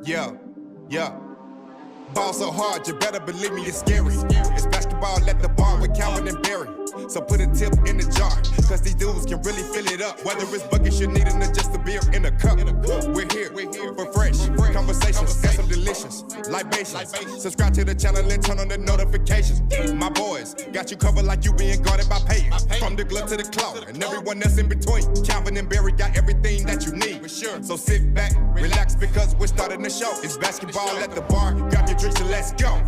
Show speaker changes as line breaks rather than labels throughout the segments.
Yeah, yeah. Ball so hard, you better believe me, it's scary. It's basketball at the bar with Calvin and Barry. So put a tip in the jar, cause these dudes can really fill it up. Whether it's buckets you need or just a beer in a cup. We're here for fresh conversations and some delicious libations. Subscribe to the channel and turn on the notifications. My boys got you covered like you being guarded by payers. From the glove to the claw and everyone else in between. Calvin and Barry got everything that you need. So sit back, relax, because we're starting the show. It's basketball at the bar. Grab your drinks and let's go.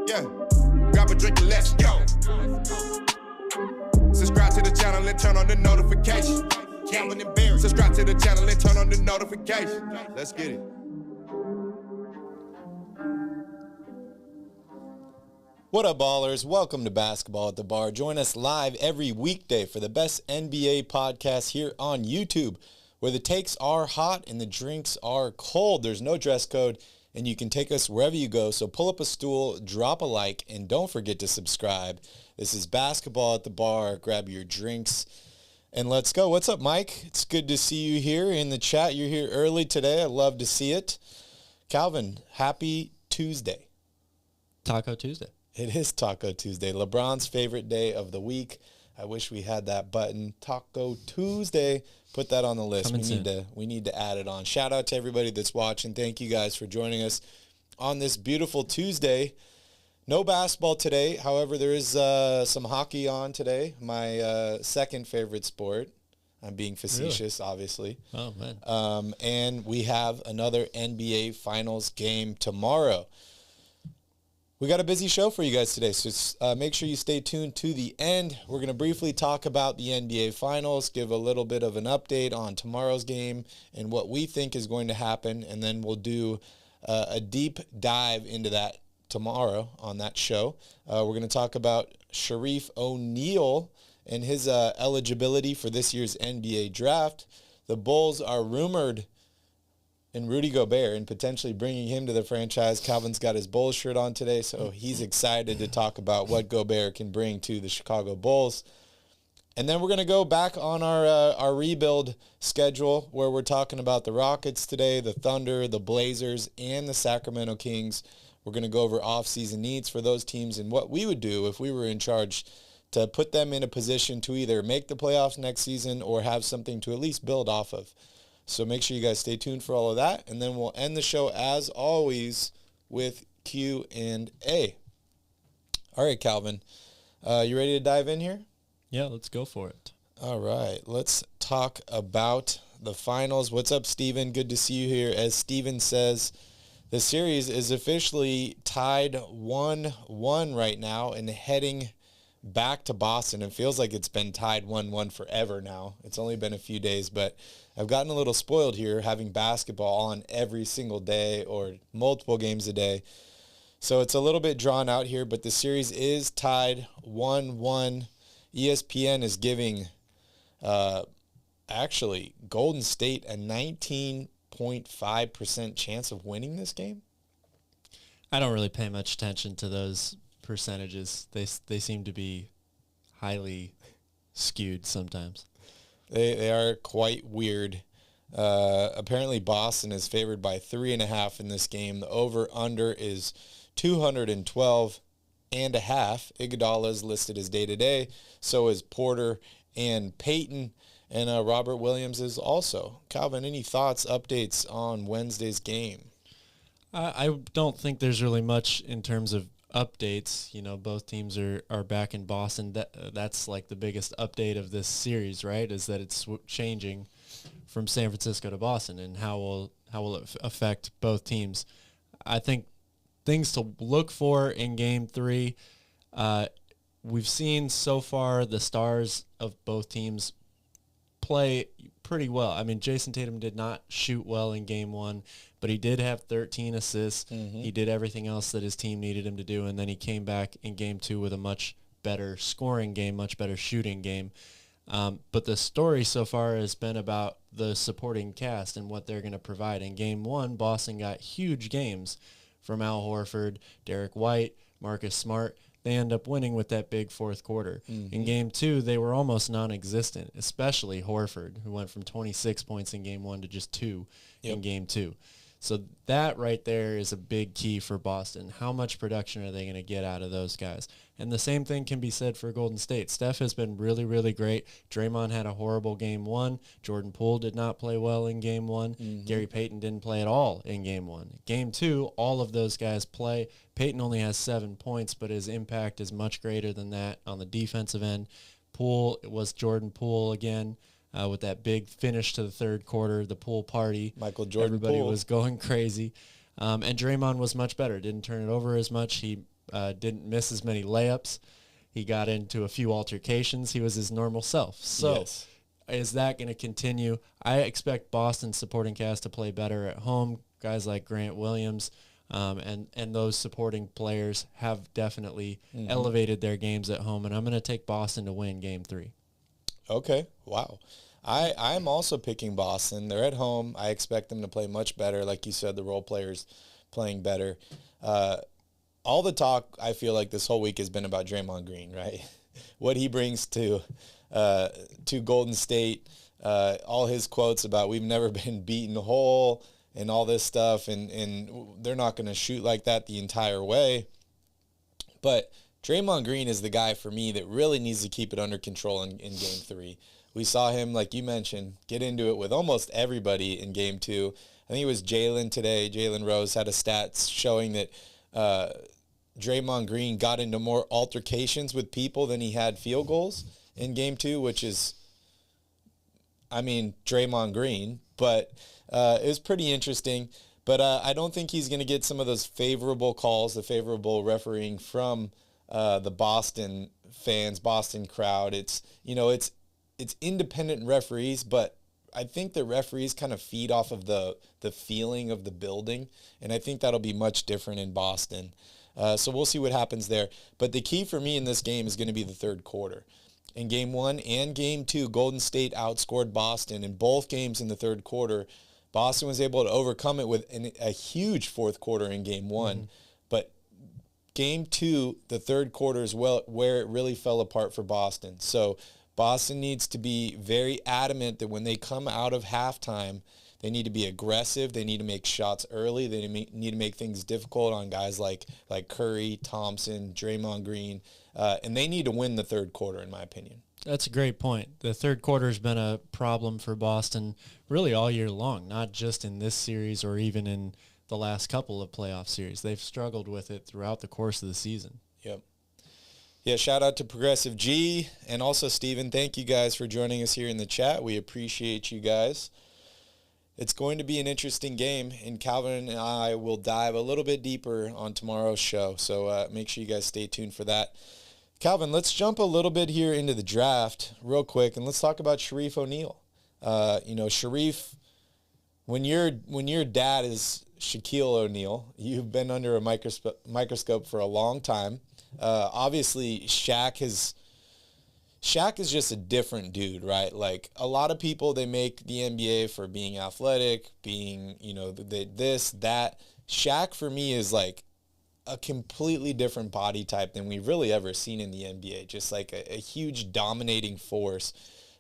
Yeah. Grab a drink and let's go. Subscribe to the channel and turn on the notification. Calvin and Barry. Subscribe to the channel and turn on the notification. Let's get it.
What up, ballers? Welcome to Basketball at the Bar. Join us live every weekday for the best NBA podcast here on YouTube, where the takes are hot and the drinks are cold. There's no dress code, and you can take us wherever you go. So pull up a stool, drop a like, and don't forget to subscribe. This is Basketball at the Bar. Grab your drinks, and let's go. What's up, Mike? It's good to see you here in the chat. You're here early today. I love to see it. Calvin, happy Tuesday.
Taco Tuesday.
It is Taco Tuesday, LeBron's favorite day of the week. I wish we had that button, Taco Tuesday. Put that on the list. We need to add it on. Shout out to everybody that's watching. Thank you guys for joining us on this beautiful Tuesday. No basketball today. However, there is some hockey on today. My second favorite sport. I'm being facetious, really? Obviously.
Oh, man.
And we have another NBA Finals game tomorrow. We got a busy show for you guys today, so make sure you stay tuned to the end. We're going to briefly talk about the NBA Finals, give a little bit of an update on tomorrow's game and what we think is going to happen, and then we'll do a deep dive into that tomorrow on that show. We're going to talk about Shareef O'Neal and his eligibility for this year's NBA draft. The Bulls are rumored in Rudy Gobert and potentially bringing him to the franchise. Calvin's got his Bulls shirt on today, so he's excited to talk about what Gobert can bring to the Chicago Bulls. And then we're going to go back on our rebuild schedule, where we're talking about the Rockets today, the Thunder, the Blazers, and the Sacramento Kings. We're going to go over offseason needs for those teams and what we would do if we were in charge to put them in a position to either make the playoffs next season or have something to at least build off of. So make sure you guys stay tuned for all of that, and then we'll end the show, as always, with Q&A. All right, Calvin, you ready to dive in here?
Yeah, let's go for it.
All right, let's talk about the finals. What's up, Steven? Good to see you here. As Steven says, the series is officially tied 1-1 right now and heading back to Boston. It feels like it's been tied 1-1 forever now. It's only been a few days, but I've gotten a little spoiled here having basketball on every single day or multiple games a day. So it's a little bit drawn out here, but the series is tied 1-1. ESPN is giving actually Golden State a 19.5% chance of winning this game.
I don't really pay much attention to those percentages. They seem to be highly skewed sometimes.
They are quite weird. Apparently Boston is favored by 3.5 in this game. The over-under is 212.5. Iguodala is listed as day-to-day. So is Porter and Payton. And Robert Williams is also. Calvin, any thoughts, updates on Wednesday's game?
I don't think there's really much in terms of updates. You know, both teams are back in Boston. That's like the biggest update of this series, right? Is that it's changing from San Francisco to Boston, and how will it affect both teams? I think things to look for in Game 3. We've seen so far the stars of both teams play pretty well. I mean, Jason Tatum did not shoot well in Game 1, but he did have 13 assists. Mm-hmm. He did everything else that his team needed him to do, and then he came back in Game 2 with a much better scoring game, much better shooting game. But the story so far has been about the supporting cast and what they're going to provide. In Game 1, Boston got huge games from Al Horford, Derek White, Marcus Smart. They end up winning with that big fourth quarter. Mm-hmm. In Game 2, they were almost non-existent, especially Horford, who went from 26 points in Game 1 to just 2 in Game 2. So that right there is a big key for Boston. How much production are they going to get out of those guys? And the same thing can be said for Golden State. Steph has been really, really great. Draymond had a horrible game one. Jordan Poole did not play well in game one. Gary Payton didn't play at all in game one. Game two, all of those guys play. Payton only has 7 points, but his impact is much greater than that on the defensive end. Poole, it was Jordan Poole again. With that big finish to the third quarter, the pool party.
Michael Jordan
Everybody
Poole
was going crazy. And Draymond was much better. Didn't turn it over as much. He didn't miss as many layups. He got into a few altercations. He was his normal self. So
Yes.
is that going to continue? I expect Boston's supporting cast to play better at home. Guys like Grant Williams and those supporting players have definitely elevated their games at home. And I'm going to take Boston to win game 3.
Okay. Wow. I'm also picking Boston. They're at home. I expect them to play much better. Like you said, the role players playing better. All the talk, I feel like this whole week has been about Draymond Green, right? What he brings to Golden State, all his quotes about we've never been beaten whole and all this stuff, and they're not going to shoot like that the entire way. But Draymond Green is the guy for me that really needs to keep it under control in game 3. We saw him, like you mentioned, get into it with almost everybody in game 2. I think it was Jalen today. Jalen Rose had a stat showing that Draymond Green got into more altercations with people than he had field goals in game 2, which is, I mean, Draymond Green. But it was pretty interesting. But I don't think he's going to get some of those favorable calls, the favorable refereeing from the Boston fans, Boston crowd. It's independent referees, but I think the referees kind of feed off of the feeling of the building, and I think that'll be much different in Boston. So we'll see what happens there. But the key for me in this game is going to be the third quarter. In game 1 and game 2, Golden State outscored Boston in both games in the third quarter. Boston was able to overcome it with a huge fourth quarter in game 1. But game 2, the third quarter is where it really fell apart for Boston. So Boston needs to be very adamant that when they come out of halftime, they need to be aggressive. They need to make shots early. They need to make things difficult on guys like Curry, Thompson, Draymond Green, and they need to win the third quarter, in my opinion.
That's a great point. The third quarter has been a problem for Boston really all year long, not just in this series or even in the last couple of playoff series. They've struggled with it throughout the course of the season.
Yep. Yeah, shout out to Progressive G and also Steven. Thank you guys for joining us here in the chat. We appreciate you guys. It's going to be an interesting game, and Calvin and I will dive a little bit deeper on tomorrow's show. So make sure you guys stay tuned for that. Calvin, let's jump a little bit here into the draft real quick, and let's talk about Shareef O'Neal. Shareef, when your dad is Shaquille O'Neal, you've been under a microscope for a long time. Obviously, Shaq is just a different dude, right? Like, a lot of people, they make the NBA for being athletic, being, this, that. Shaq, for me, is like a completely different body type than we've really ever seen in the NBA, just like a huge dominating force.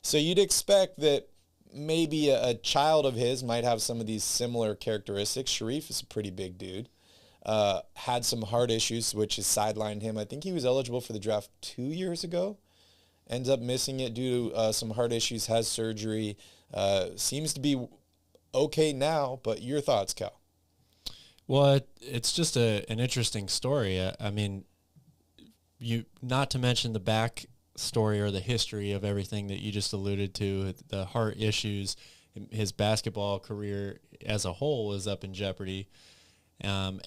So you'd expect that maybe a child of his might have some of these similar characteristics. Shareef is a pretty big dude. Had some heart issues, which has sidelined him. I think he was eligible for the draft 2 years ago. Ends up missing it due to some heart issues, has surgery. Seems to be okay now, but your thoughts, Cal?
Well, it's just an interesting story. I mean, not to mention the back story or the history of everything that you just alluded to, the heart issues, his basketball career as a whole is up in jeopardy.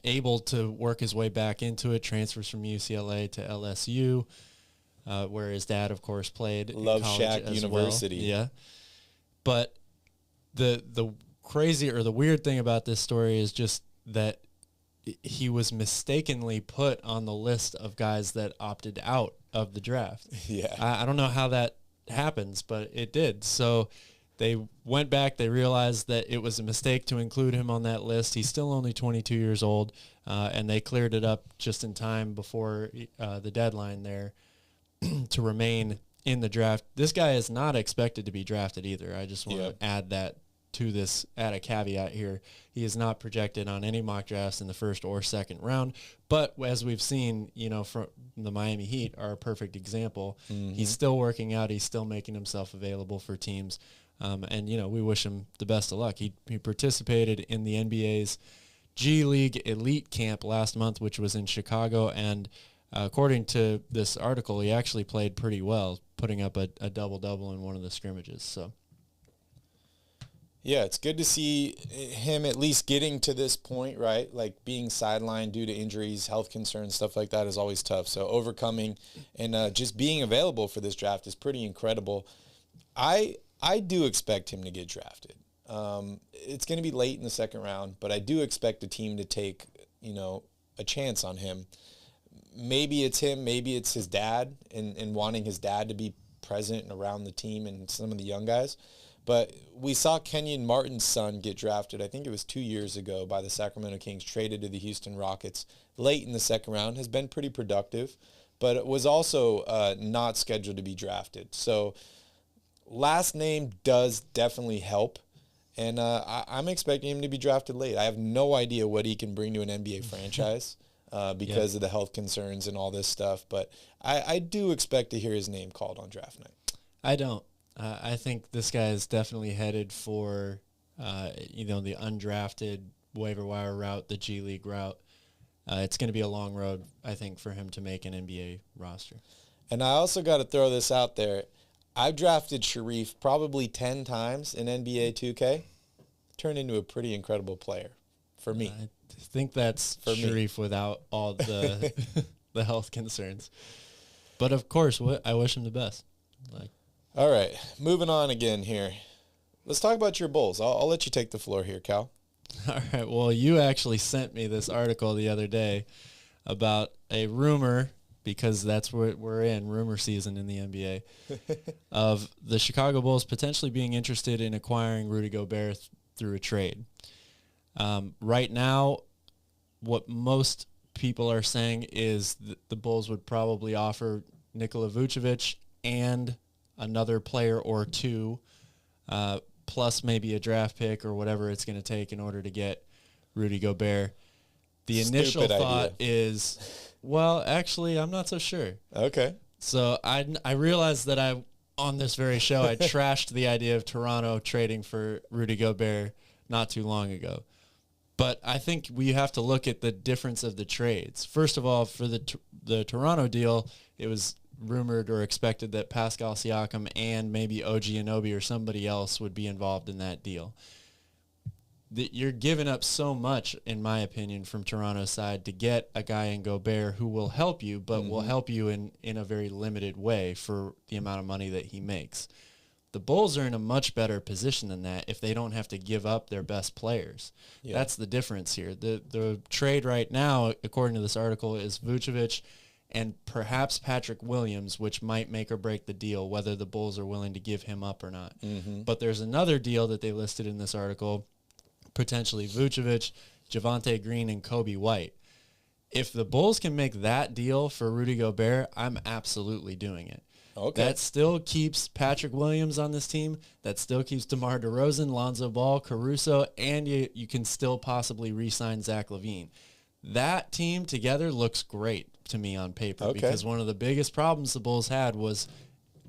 Able to work his way back into it, transfers from UCLA to LSU, where his dad, of course, played.
Love Shaq University.
Well. Yeah. But the crazy or the weird thing about this story is just that he was mistakenly put on the list of guys that opted out of the draft.
Yeah.
I don't know how that happens, but it did. So they went back. They realized that it was a mistake to include him on that list. He's still only 22 years old, and they cleared it up just in time before the deadline there to remain in the draft. This guy is not expected to be drafted either. I just want to add that to this, add a caveat here. He is not projected on any mock drafts in the first or second round. But as we've seen, from the Miami Heat are a perfect example. He's still working out. He's still making himself available for teams. And we wish him the best of luck. He participated in the NBA's G League Elite Camp last month, which was in Chicago. And according to this article, he actually played pretty well, putting up a double-double in one of the scrimmages. So.
Yeah, it's good to see him at least getting to this point, right? Like being sidelined due to injuries, health concerns, stuff like that is always tough. So overcoming and just being available for this draft is pretty incredible. I do expect him to get drafted. It's going to be late in the second round, but I do expect a team to take, a chance on him. Maybe it's him, maybe it's his dad and wanting his dad to be present and around the team and some of the young guys. But we saw Kenyon Martin's son get drafted, I think it was 2 years ago, by the Sacramento Kings, traded to the Houston Rockets late in the second round, has been pretty productive, but it was also not scheduled to be drafted. So last name does definitely help, and I'm expecting him to be drafted late. I have no idea what he can bring to an NBA franchise because of the health concerns and all this stuff, but I do expect to hear his name called on draft night.
I don't. I think this guy is definitely headed for, the undrafted waiver wire route, the G League route. It's going to be a long road, I think, for him to make an NBA roster.
And I also got to throw this out there. I've drafted Shareef probably 10 times in NBA 2K. Turned into a pretty incredible player for me.
I think that's for Shareef without all the the health concerns. But, of course, I wish him the best.
All right, moving on again here. Let's talk about your Bulls. I'll let you take the floor here, Cal.
All right, well, you actually sent me this article the other day about a rumor, because that's what we're in, rumor season in the NBA, of the Chicago Bulls potentially being interested in acquiring Rudy Gobert through a trade. Right now, what most people are saying is that the Bulls would probably offer Nikola Vucevic and another player or two, plus maybe a draft pick or whatever it's going to take in order to get Rudy Gobert. The initial thought is, well, actually, I'm not so sure.
Okay.
So I realized that on this very show, I trashed the idea of Toronto trading for Rudy Gobert not too long ago. But I think we have to look at the difference of the trades. First of all, for the Toronto deal, it was rumored or expected that Pascal Siakam and maybe OG Anunoby or somebody else would be involved in that deal. You're giving up so much, in my opinion, from Toronto's side to get a guy in Gobert who will help you, but will help you in a very limited way for the amount of money that he makes. The Bulls are in a much better position than that if they don't have to give up their best players. Yeah. That's the difference here. The trade right now, according to this article, is Vucevic and perhaps Patrick Williams, which might make or break the deal, whether the Bulls are willing to give him up or not. But there's another deal that they listed in this article, potentially Vucevic, Javonte Green, and Kobe White. If the Bulls can make that deal for Rudy Gobert, I'm absolutely doing it. Okay. That still keeps Patrick Williams on this team. That still keeps DeMar DeRozan, Lonzo Ball, Caruso, and you can still possibly re-sign Zach LaVine. That team together looks great to me on paper because one of the biggest problems the Bulls had was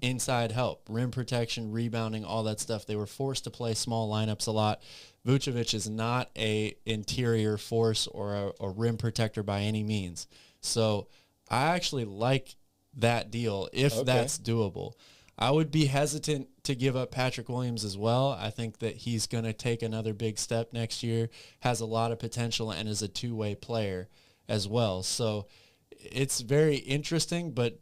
inside help, rim protection, rebounding, all that stuff. They were forced to play small lineups a lot. Vucevic is not a interior force or a rim protector by any means. So I actually like that deal if that's doable. I would be hesitant to give up Patrick Williams as well. I think that he's going to take another big step next year, has a lot of potential, and is a two-way player as well. So it's very interesting, but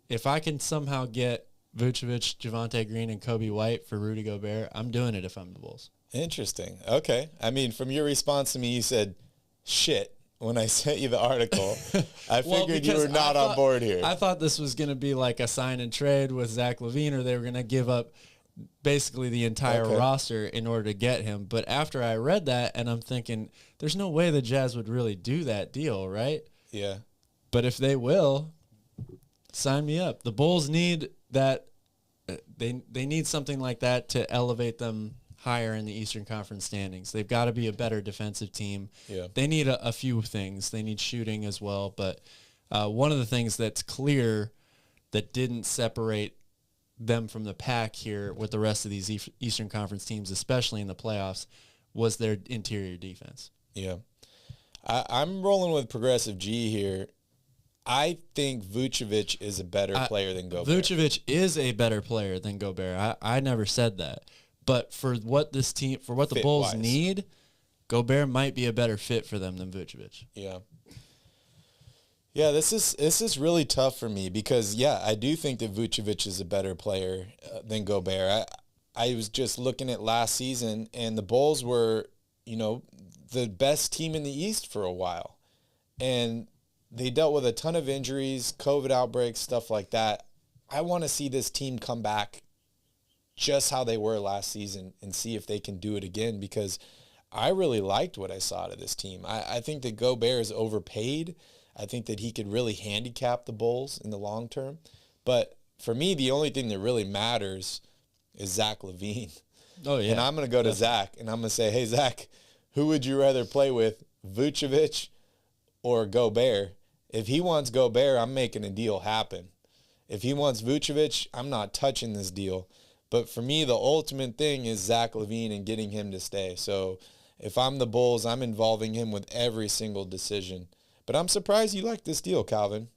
if I can somehow get Vucevic, Javonte Green, and Kobe White for Rudy Gobert, I'm doing it if I'm the Bulls.
Interesting. Okay. I mean, from your response to me, you said, shit. When I sent you the article, I figured you were not on board here.
I thought this was going to be like a sign and trade with Zach LaVine, or they were going to give up basically the entire roster in order to get him. But after I read that, and I'm thinking, there's no way the Jazz would really do that deal, right?
Yeah.
But if they will, sign me up. The Bulls need that. They need something like that to elevate them higher in the Eastern Conference standings. They've got to be a better defensive team.
Yeah.
They need a few things. They need shooting as well. But one of the things that's clear that didn't separate them from the pack here with the rest of these Eastern Conference teams, especially in the playoffs, was their interior defense.
Yeah. I'm rolling with Progressive G here. I think Vucevic is a better player than Gobert.
Vucevic is a better player than Gobert. I never said that. But for what this team, for what the Bulls need, Gobert might be a better fit for them than Vucevic.
Yeah. Yeah, this is really tough for me because, I do think that Vucevic is a better player than Gobert. I was just looking at last season, and the Bulls were, the best team in the East for a while. And they dealt with a ton of injuries, COVID outbreaks, stuff like that. I want to see this team come back just how they were last season and see if they can do it again because I really liked what I saw to this team. I think that Gobert is overpaid. I think that he could really handicap the Bulls in the long term. But for me, the only thing that really matters is Zach LaVine.
Oh, yeah.
And I'm going to go to Zach, and I'm going to say, hey, Zach, who would you rather play with, Vucevic or Gobert? If he wants Gobert, I'm making a deal happen. If he wants Vucevic, I'm not touching this deal. But for me, the ultimate thing is Zach LaVine and getting him to stay. So if I'm the Bulls, I'm involving him with every single decision. But I'm surprised you like this deal, Calvin.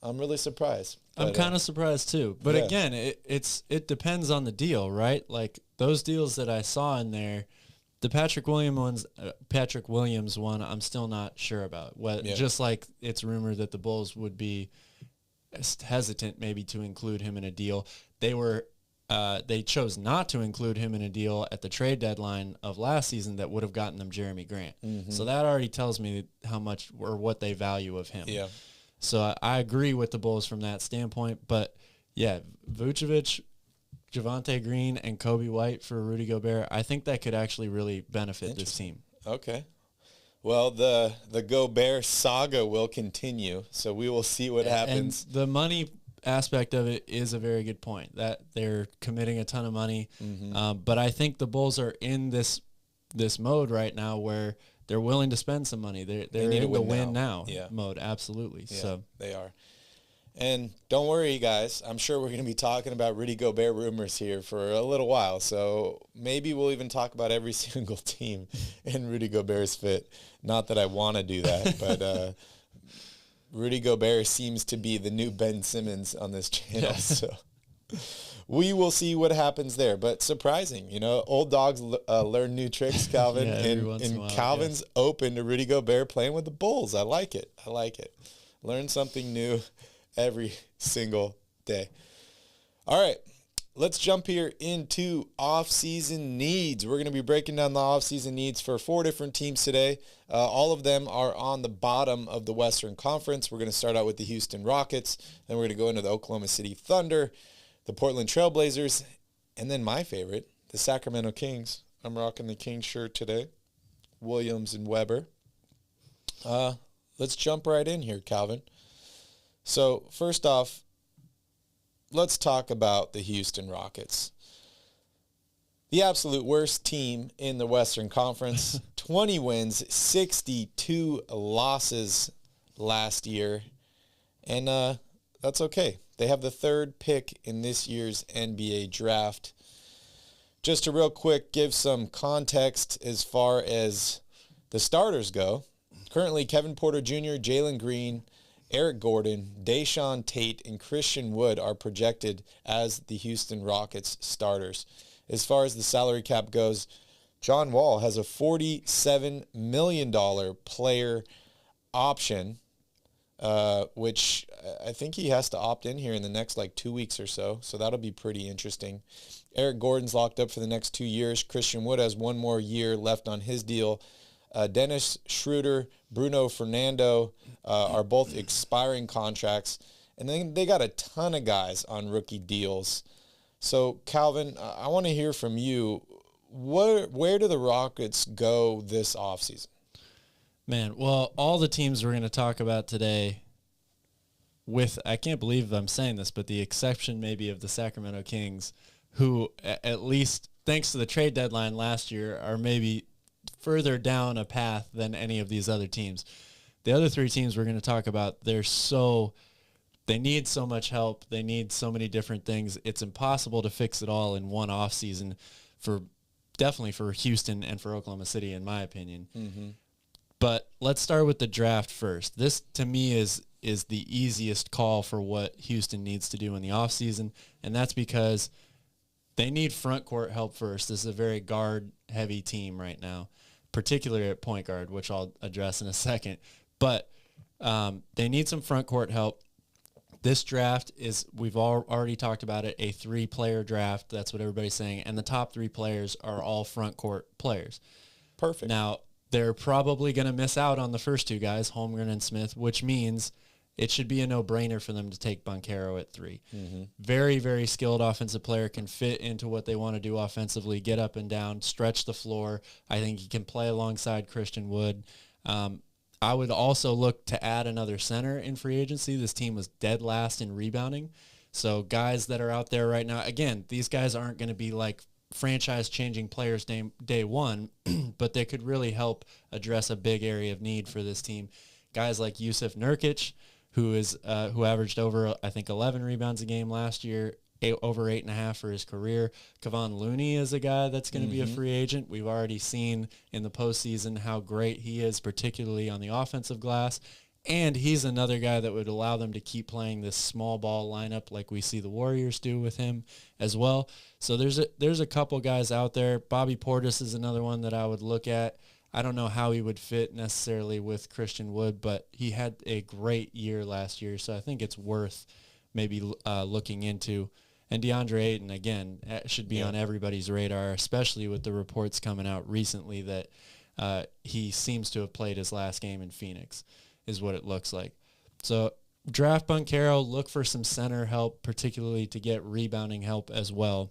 I'm really surprised.
I'm kind of surprised too. But again, it depends on the deal, right? Like those deals that I saw in there, the Patrick Williams one, I'm still not sure about. Just like it's rumored that the Bulls would be hesitant maybe to include him in a deal. They chose not to include him in a deal at the trade deadline of last season that would have gotten them Jeremy Grant. Mm-hmm. So that already tells me how much or what they value of him.
Yeah.
So I agree with the Bulls from that standpoint. But, Vucevic, Javonte Green, and Kobe White for Rudy Gobert, I think that could actually really benefit this team.
Okay. Well, the Gobert saga will continue, so we will see what happens.
And the money aspect of it is a very good point, that they're committing a ton of money. Mm-hmm. But I think the Bulls are in this mode right now where they're willing to spend some money. They're in the win now mode, absolutely. Yeah, so
they are. And don't worry, guys. I'm sure we're going to be talking about Rudy Gobert rumors here for a little while. So maybe we'll even talk about every single team in Rudy Gobert's fit. Not that I want to do that, but Rudy Gobert seems to be the new Ben Simmons on this channel. So we will see what happens there. But surprising, old dogs learn new tricks, Calvin. and Calvin's open to Rudy Gobert playing with the Bulls. I like it. Learn something new every single day. All right, let's jump here into off-season needs. We're going to be breaking down the off-season needs for 4 different teams today. All of them are on the bottom of the Western Conference. We're going to start out with the Houston Rockets, then we're going to go into the Oklahoma City Thunder, the Portland Trailblazers, and then my favorite, the Sacramento Kings. I'm rocking the Kings shirt today, Williams and Weber. Let's jump right in here, Calvin. So first off, let's talk about the Houston Rockets. The absolute worst team in the Western Conference. 20 wins, 62 losses last year. And that's okay. They have the 3rd pick in this year's NBA draft. Just to real quick give some context as far as the starters go. Currently, Kevin Porter Jr., Jalen Green, Eric Gordon, Deshaun Tate, and Christian Wood are projected as the Houston Rockets starters. As far as the salary cap goes, John Wall has a $47 million player option, which I think he has to opt in here in the next 2 weeks or so. So that'll be pretty interesting. Eric Gordon's locked up for the next 2 years. Christian Wood has 1 more year left on his deal. Dennis Schroeder, Bruno Fernando are both expiring contracts. And then they got a ton of guys on rookie deals. So, Calvin, I want to hear from you. Where do the Rockets go this offseason?
Man, well, all the teams we're going to talk about today, I can't believe I'm saying this, but the exception maybe of the Sacramento Kings, who at least thanks to the trade deadline last year, are maybe further down a path than any of these other teams. The other three teams we're going to talk about, they need so much help. They need so many different things. It's impossible to fix it all in one offseason definitely for Houston and for Oklahoma City, in my opinion. Mm-hmm. But let's start with the draft first. This, to me, is the easiest call for what Houston needs to do in the offseason, and that's because they need front court help first. This is a very guard-heavy team right now, particularly at point guard, which I'll address in a second. But they need some front court help. This draft is, we've already talked about it, a 3-player draft. That's what everybody's saying. And the top 3 players are all front court players.
Perfect.
Now, they're probably going to miss out on the first 2 guys, Holmgren and Smith, which means it should be a no-brainer for them to take Banchero at 3. Mm-hmm. Very, very skilled offensive player, can fit into what they want to do offensively, get up and down, stretch the floor. I think he can play alongside Christian Wood. I would also look to add another center in free agency. This team was dead last in rebounding. So guys that are out there right now, again, these guys aren't going to be like franchise-changing players day one, but they could really help address a big area of need for this team. Guys like Yusuf Nurkic, who averaged over, I think, 11 rebounds a game last year, over 8.5 for his career. Kevon Looney is a guy that's going to be a free agent. We've already seen in the postseason how great he is, particularly on the offensive glass. And he's another guy that would allow them to keep playing this small ball lineup like we see the Warriors do with him as well. So there's a couple guys out there. Bobby Portis is another one that I would look at. I don't know how he would fit necessarily with Christian Wood, but he had a great year last year, so I think it's worth maybe looking into. And DeAndre Ayton, again, should be on everybody's radar, especially with the reports coming out recently that he seems to have played his last game in Phoenix, is what it looks like. So draft Banchero, look for some center help, particularly to get rebounding help as well.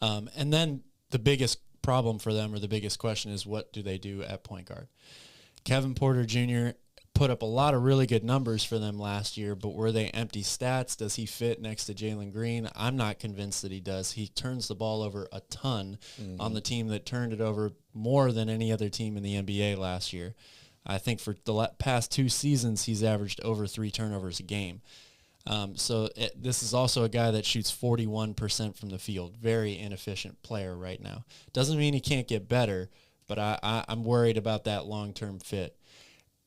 And then the biggest problem for them, or the biggest question, is what do they do at point guard? Kevin Porter Jr. put up a lot of really good numbers for them last year, but were they empty stats? Does he fit next to Jalen Green? I'm not convinced that he does. He turns the ball over a ton on the team that turned it over more than any other team in the NBA last year. I think for the past 2 seasons, he's averaged over 3 turnovers a game. This is also a guy that shoots 41% from the field. Very inefficient player right now. Doesn't mean he can't get better, but I'm worried about that long-term fit.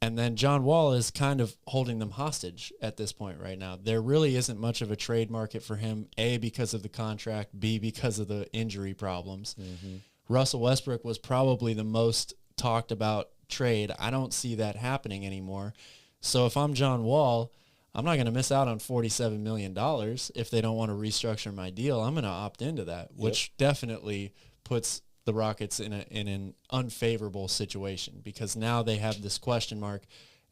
And then John Wall is kind of holding them hostage at this point right now. There really isn't much of a trade market for him, A, because of the contract, B, because of the injury problems. Mm-hmm. Russell Westbrook was probably the most talked about trade. I don't see that happening anymore. So if I'm John Wall, I'm not going to miss out on $47 million if they don't want to restructure my deal. I'm going to opt into that, which definitely puts the Rockets in an unfavorable situation, because now they have this question mark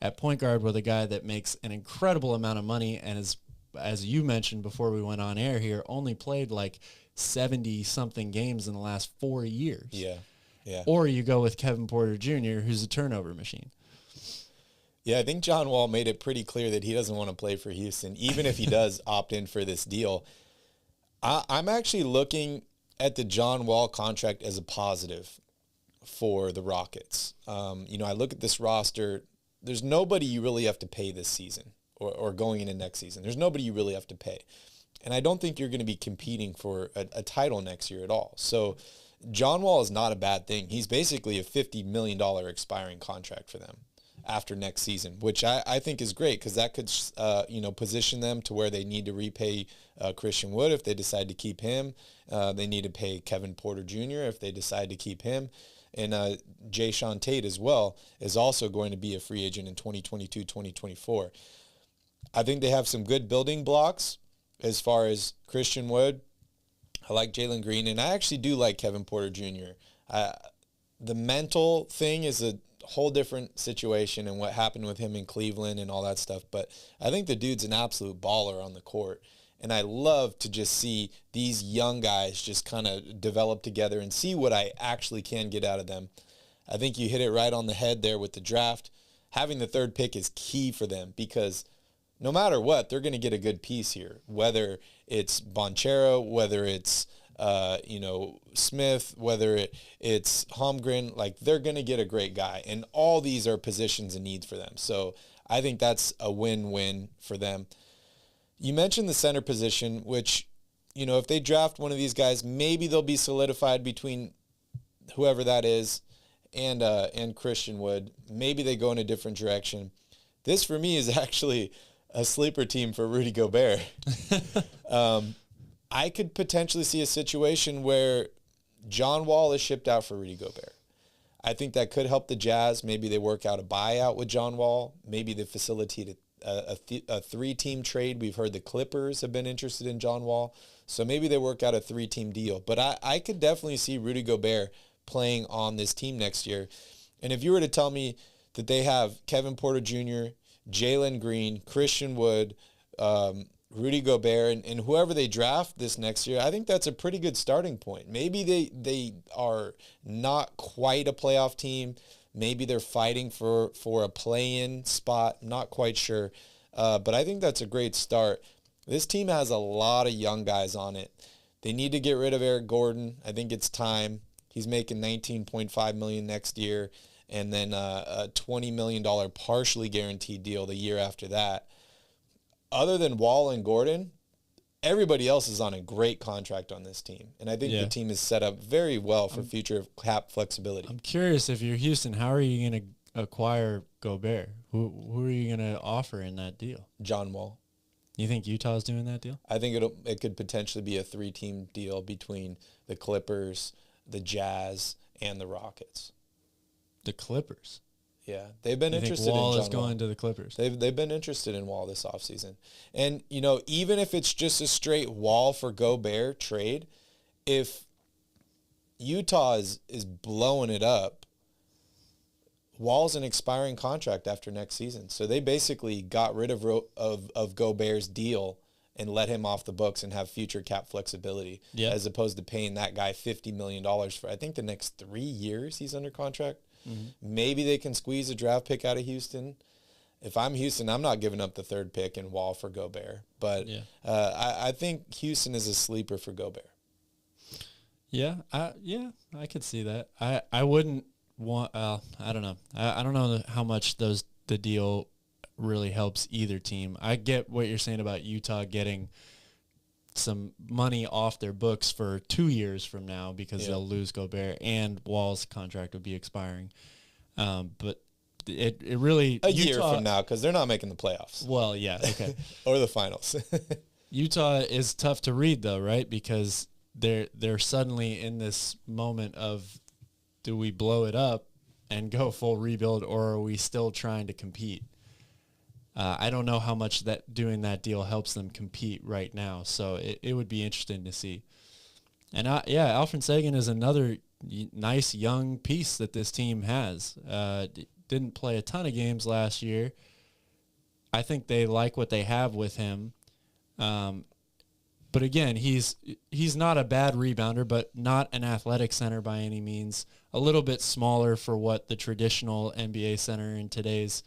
at point guard with a guy that makes an incredible amount of money and is, as you mentioned before we went on air here, only played like 70-something games in the last 4 years. Yeah. Or you go with Kevin Porter Jr., who's a turnover machine.
Yeah, I think John Wall made it pretty clear that he doesn't want to play for Houston, even if he does opt in for this deal. I'm actually looking at the John Wall contract as a positive for the Rockets. I look at this roster. There's nobody you really have to pay this season or going into next season. There's nobody you really have to pay. And I don't think you're going to be competing for a title next year at all. So John Wall is not a bad thing. He's basically a $50 million expiring contract for them after next season, which I think is great, because that could position them to where they need to repay Christian Wood if they decide to keep him. They need to pay Kevin Porter Jr. if they decide to keep him. And Jayshawn Tate as well is also going to be a free agent in 2022, 2024. I think they have some good building blocks as far as Christian Wood. I like Jalen Green, and I actually do like Kevin Porter Jr. The mental thing is a whole different situation and what happened with him in Cleveland and all that stuff, but I think the dude's an absolute baller on the court, and I love to just see these young guys just kind of develop together and see what I actually can get out of them. I think you hit it right on the head there with the draft. Having the 3rd pick is key for them, because no matter what, they're going to get a good piece here, whether it's Banchero, whether it's Smith, whether it's Holmgren, like they're going to get a great guy. And all these are positions and needs for them. So I think that's a win-win for them. You mentioned the center position, which, if they draft one of these guys, maybe they'll be solidified between whoever that is and Christian Wood. Maybe they go in a different direction. This, for me, is actually a sleeper team for Rudy Gobert. I could potentially see a situation where John Wall is shipped out for Rudy Gobert. I think that could help the Jazz. Maybe they work out a buyout with John Wall. Maybe they facilitate a three-team trade. We've heard the Clippers have been interested in John Wall. So maybe they work out a three-team deal. But I could definitely see Rudy Gobert playing on this team next year. And if you were to tell me that they have Kevin Porter Jr., Jalen Green, Christian Wood, Rudy Gobert, and whoever they draft this next year, I think that's a pretty good starting point. Maybe they are not quite a playoff team. Maybe they're fighting for a play-in spot. I'm not quite sure. But I think that's a great start. This team has a lot of young guys on it. They need to get rid of Eric Gordon. I think it's time. He's making $19.5 million next year, and then a $20 million partially guaranteed deal the year after that. Other than Wall and Gordon, everybody else is on a great contract on this team. And I think the team is set up very well for future cap flexibility.
I'm curious, if you're Houston, how are you going to acquire Gobert? Who are you going to offer in that deal?
John Wall.
You think Utah's doing that deal?
I think it could potentially be a three-team deal between the Clippers, the Jazz, and the Rockets.
The Clippers?
Yeah, they've been interested in John Wall.
Wall is going to the Clippers.
They've been interested in Wall this offseason. And, even if it's just a straight Wall for Gobert trade, if Utah is blowing it up, Wall's an expiring contract after next season. So they basically got rid of Gobert's deal and let him off the books and have future cap flexibility, as opposed to paying that guy $50 million for, I think, the next 3 years he's under contract. Mm-hmm. Maybe they can squeeze a draft pick out of Houston. If I'm Houston, I'm not giving up the third pick in Wall for Gobert. But I think Houston is a sleeper for Gobert.
Yeah, I could see that. I wouldn't want. I don't know. I don't know how much the deal really helps either team. I get what you're saying about Utah getting some money off their books for 2 years from now because they'll lose Gobert and Wall's contract would be expiring. But it really
a year from now, because they're not making the playoffs.
Well, yeah, okay,
or the finals.
Utah is tough to read though, right? Because they're suddenly in this moment of, do we blow it up and go full rebuild, or are we still trying to compete? I don't know how much doing that deal helps them compete right now, so it would be interesting to see. And Alfred Sagan is another nice young piece that this team has. Didn't play a ton of games last year. I think they like what they have with him. But again, he's not a bad rebounder, but not an athletic center by any means. A little bit smaller for what the traditional NBA center in today's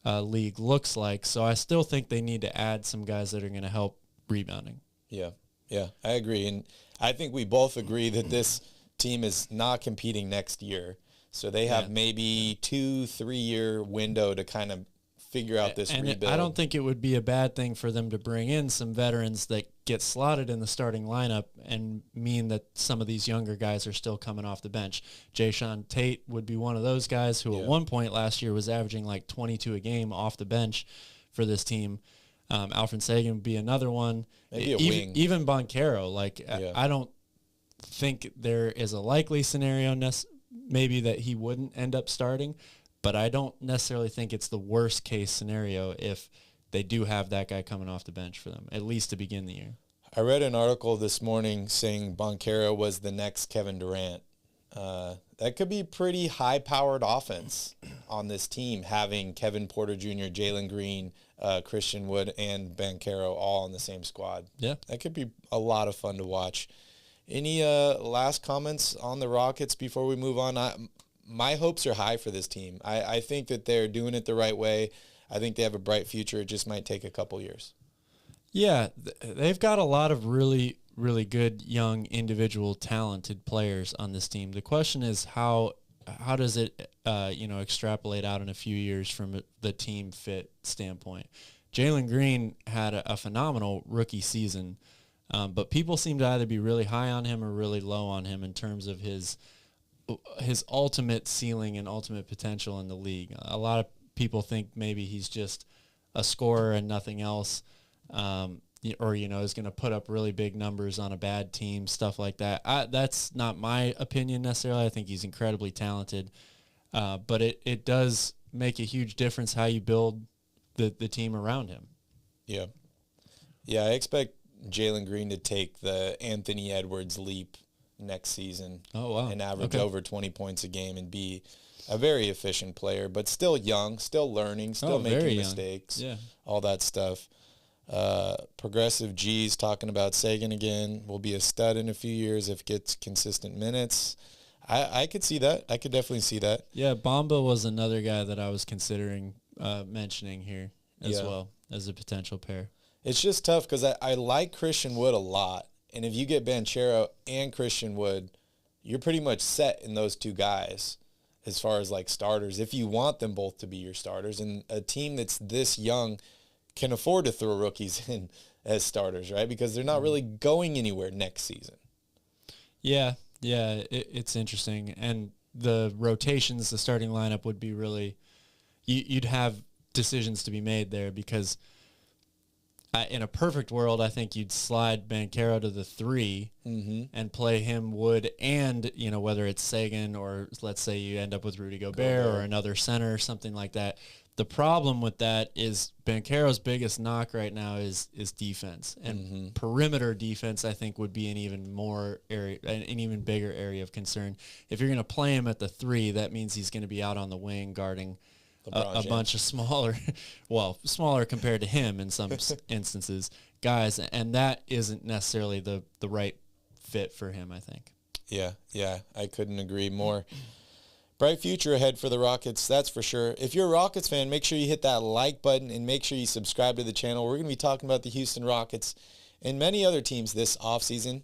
league looks like. So I still think they need to add some guys that are going to help rebounding. Yeah,
I agree. And I think we both agree that this team is not competing next year. So they have maybe 2-3 year window to kind of figure out this rebuild.
I don't think it would be a bad thing for them to bring in some veterans that get slotted in the starting lineup and mean that some of these younger guys are still coming off the bench. Jayshawn Tate would be one of those guys who at one point last year was averaging like 22 a game off the bench for this team. Alfred Sagan would be another one.
Maybe a wing.
Even Banchero. I don't think there is a likely scenario maybe that he wouldn't end up starting, but I don't necessarily think it's the worst case scenario if they do have that guy coming off the bench for them, at least to begin the year.
I read an article this morning saying Banchero was the next Kevin Durant. That could be pretty high-powered offense on this team, having Kevin Porter Jr., Jalen Green, Christian Wood, and Banchero all on the same squad.
Yeah.
That could be a lot of fun to watch. Any last comments on the Rockets before we move on? My hopes are high for this team. I think that they're doing it the right way. I think they have a bright future. It just might take a couple years.
Yeah, they've got a lot of really, really good young individual talented players on this team. The question is how does it extrapolate out in a few years from the team fit standpoint? Jalen Green had a phenomenal rookie season, but people seem to either be really high on him or really low on him in terms of his ultimate ceiling and ultimate potential in the league. A lot of people think maybe he's just a scorer and nothing else, or is going to put up really big numbers on a bad team, stuff like that. That's not my opinion necessarily. I think he's incredibly talented, but it does make a huge difference how you build the team around him.
Yeah. I expect Jalen Green to take the Anthony Edwards leap next season.
Oh, wow.
And average over 20 points a game and be a very efficient player, but still young, still learning, still making mistakes, all that stuff. Progressive G's talking about Sagan again. Will be a stud in a few years if gets consistent minutes. I could see that. I could definitely see that.
Yeah, Bamba was another guy that I was considering mentioning here as well as a potential pair.
It's just tough because I like Christian Wood a lot. And if you get Banchero and Christian Wood, you're pretty much set in those two guys as far as like starters, if you want them both to be your starters. And a team that's this young can afford to throw rookies in as starters, right? Because they're not really going anywhere next season.
Yeah, it's interesting. And the rotations, the starting lineup would be really, you'd have decisions to be made there because in a perfect world, I think you'd slide Banchero to the 3 and play him Wood and, whether it's Sagan or let's say you end up with Rudy Gobert or another center or something like that. The problem with that is Banchero's biggest knock right now is defense, and perimeter defense I think would be an even bigger area of concern. If you're going to play him at the 3, that means he's going to be out on the wing guarding a bunch of smaller compared to him in some instances, guys, and that isn't necessarily the right fit for him, I think.
Yeah, I couldn't agree more. Bright future ahead for the Rockets, that's for sure. If you're a Rockets fan, make sure you hit that like button and make sure you subscribe to the channel. We're going to be talking about the Houston Rockets and many other teams this offseason.